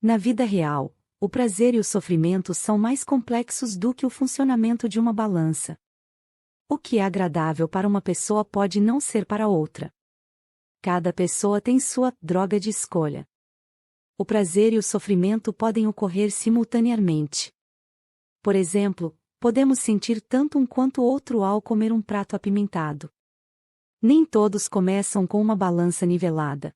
Na vida real, o prazer e o sofrimento são mais complexos do que o funcionamento de uma balança. O que é agradável para uma pessoa pode não ser para outra. Cada pessoa tem sua droga de escolha. O prazer e o sofrimento podem ocorrer simultaneamente. Por exemplo, podemos sentir tanto um quanto outro ao comer um prato apimentado. Nem todos começam com uma balança nivelada.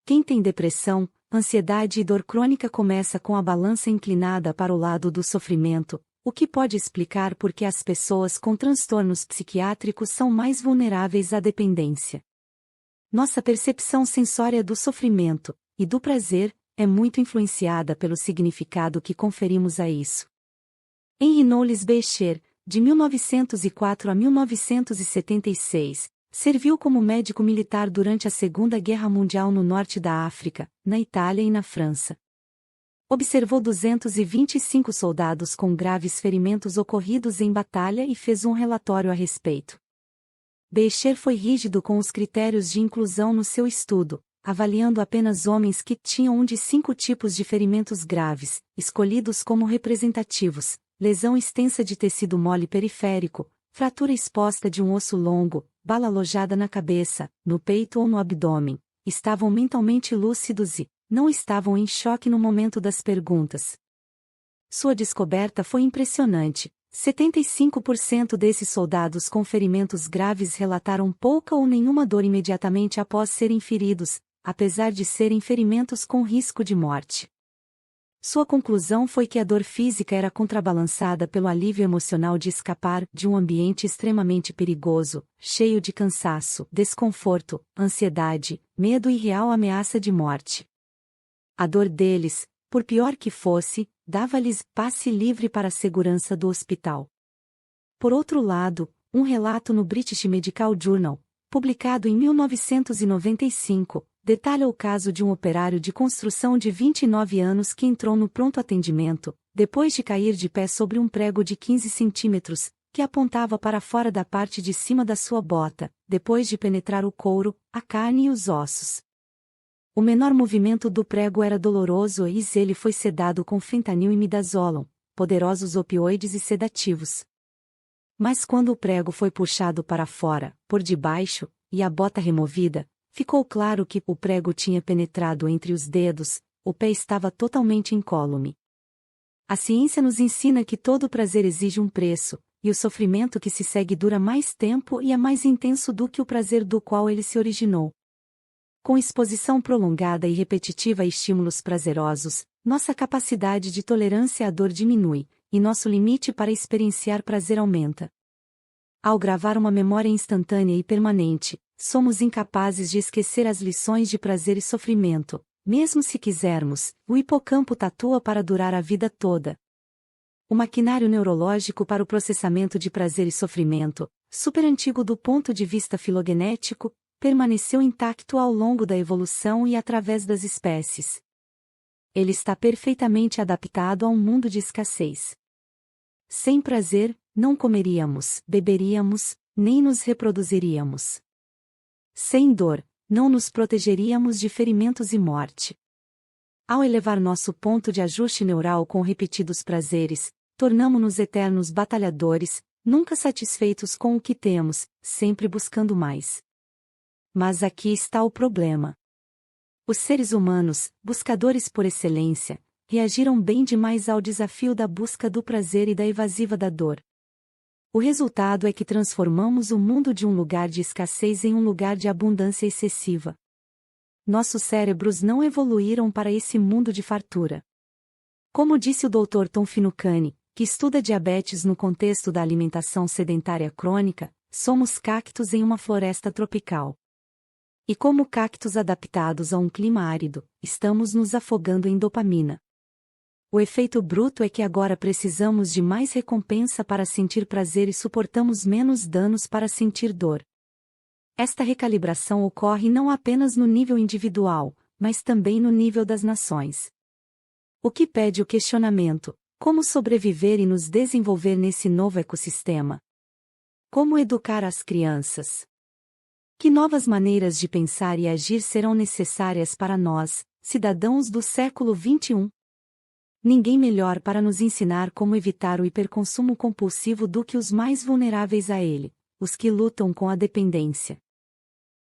Quem tem depressão, ansiedade e dor crônica começa com a balança inclinada para o lado do sofrimento, o que pode explicar por que as pessoas com transtornos psiquiátricos são mais vulneráveis à dependência. Nossa percepção sensória do sofrimento e do prazer é muito influenciada pelo significado que conferimos a isso. Henry Knowles Beecher, de 1904 a 1976, serviu como médico militar durante a Segunda Guerra Mundial no norte da África, na Itália e na França. Observou 225 soldados com graves ferimentos ocorridos em batalha e fez um relatório a respeito. Beecher foi rígido com os critérios de inclusão no seu estudo, avaliando apenas homens que tinham um de 5 tipos de ferimentos graves, escolhidos como representativos: lesão extensa de tecido mole periférico, fratura exposta de um osso longo, bala alojada na cabeça, no peito ou no abdômen, estavam mentalmente lúcidos e não estavam em choque no momento das perguntas. Sua descoberta foi impressionante. 75% desses soldados com ferimentos graves relataram pouca ou nenhuma dor imediatamente após serem feridos, apesar de serem ferimentos com risco de morte. Sua conclusão foi que a dor física era contrabalançada pelo alívio emocional de escapar de um ambiente extremamente perigoso, cheio de cansaço, desconforto, ansiedade, medo e real ameaça de morte. A dor deles, por pior que fosse, dava-lhes passe livre para a segurança do hospital. Por outro lado, um relato no British Medical Journal, publicado em 1995, detalha o caso de um operário de construção de 29 anos que entrou no pronto atendimento, depois de cair de pé sobre um prego de 15 centímetros, que apontava para fora da parte de cima da sua bota, depois de penetrar o couro, a carne e os ossos. O menor movimento do prego era doloroso e ele foi sedado com fentanil e midazolam, poderosos opioides e sedativos. Mas quando o prego foi puxado para fora, por debaixo, e a bota removida, ficou claro que o prego tinha penetrado entre os dedos, o pé estava totalmente incólume. A ciência nos ensina que todo prazer exige um preço, e o sofrimento que se segue dura mais tempo e é mais intenso do que o prazer do qual ele se originou. Com exposição prolongada e repetitiva a estímulos prazerosos, nossa capacidade de tolerância à dor diminui, e nosso limite para experienciar prazer aumenta. Ao gravar uma memória instantânea e permanente, somos incapazes de esquecer as lições de prazer e sofrimento, mesmo se quisermos, o hipocampo tatua para durar a vida toda. O maquinário neurológico para o processamento de prazer e sofrimento, superantigo do ponto de vista filogenético, permaneceu intacto ao longo da evolução e através das espécies. Ele está perfeitamente adaptado a um mundo de escassez. Sem prazer, não comeríamos, beberíamos, nem nos reproduziríamos. Sem dor, não nos protegeríamos de ferimentos e morte. Ao elevar nosso ponto de ajuste neural com repetidos prazeres, tornamo-nos eternos batalhadores, nunca satisfeitos com o que temos, sempre buscando mais. Mas aqui está o problema. Os seres humanos, buscadores por excelência, reagiram bem demais ao desafio da busca do prazer e da evasiva da dor. O resultado é que transformamos o mundo de um lugar de escassez em um lugar de abundância excessiva. Nossos cérebros não evoluíram para esse mundo de fartura. Como disse o Dr. Tom Finucane, que estuda diabetes no contexto da alimentação sedentária crônica, somos cactos em uma floresta tropical. E como cactos adaptados a um clima árido, estamos nos afogando em dopamina. O efeito bruto é que agora precisamos de mais recompensa para sentir prazer e suportamos menos danos para sentir dor. Esta recalibração ocorre não apenas no nível individual, mas também no nível das nações. O que pede o questionamento: como sobreviver e nos desenvolver nesse novo ecossistema? Como educar as crianças? Que novas maneiras de pensar e agir serão necessárias para nós, cidadãos do século XXI? Ninguém melhor para nos ensinar como evitar o hiperconsumo compulsivo do que os mais vulneráveis a ele, os que lutam com a dependência.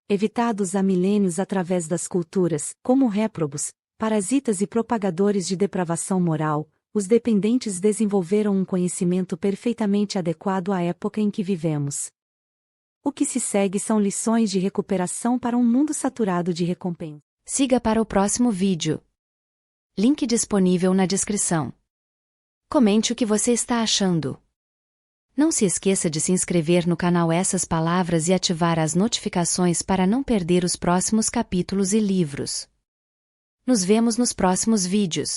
Evitados há milênios através das culturas, como réprobos, parasitas e propagadores de depravação moral, os dependentes desenvolveram um conhecimento perfeitamente adequado à época em que vivemos. O que se segue são lições de recuperação para um mundo saturado de recompensa. Siga para o próximo vídeo. Link disponível na descrição. Comente o que você está achando. Não se esqueça de se inscrever no canal Essas Palavras e ativar as notificações para não perder os próximos capítulos e livros. Nos vemos nos próximos vídeos.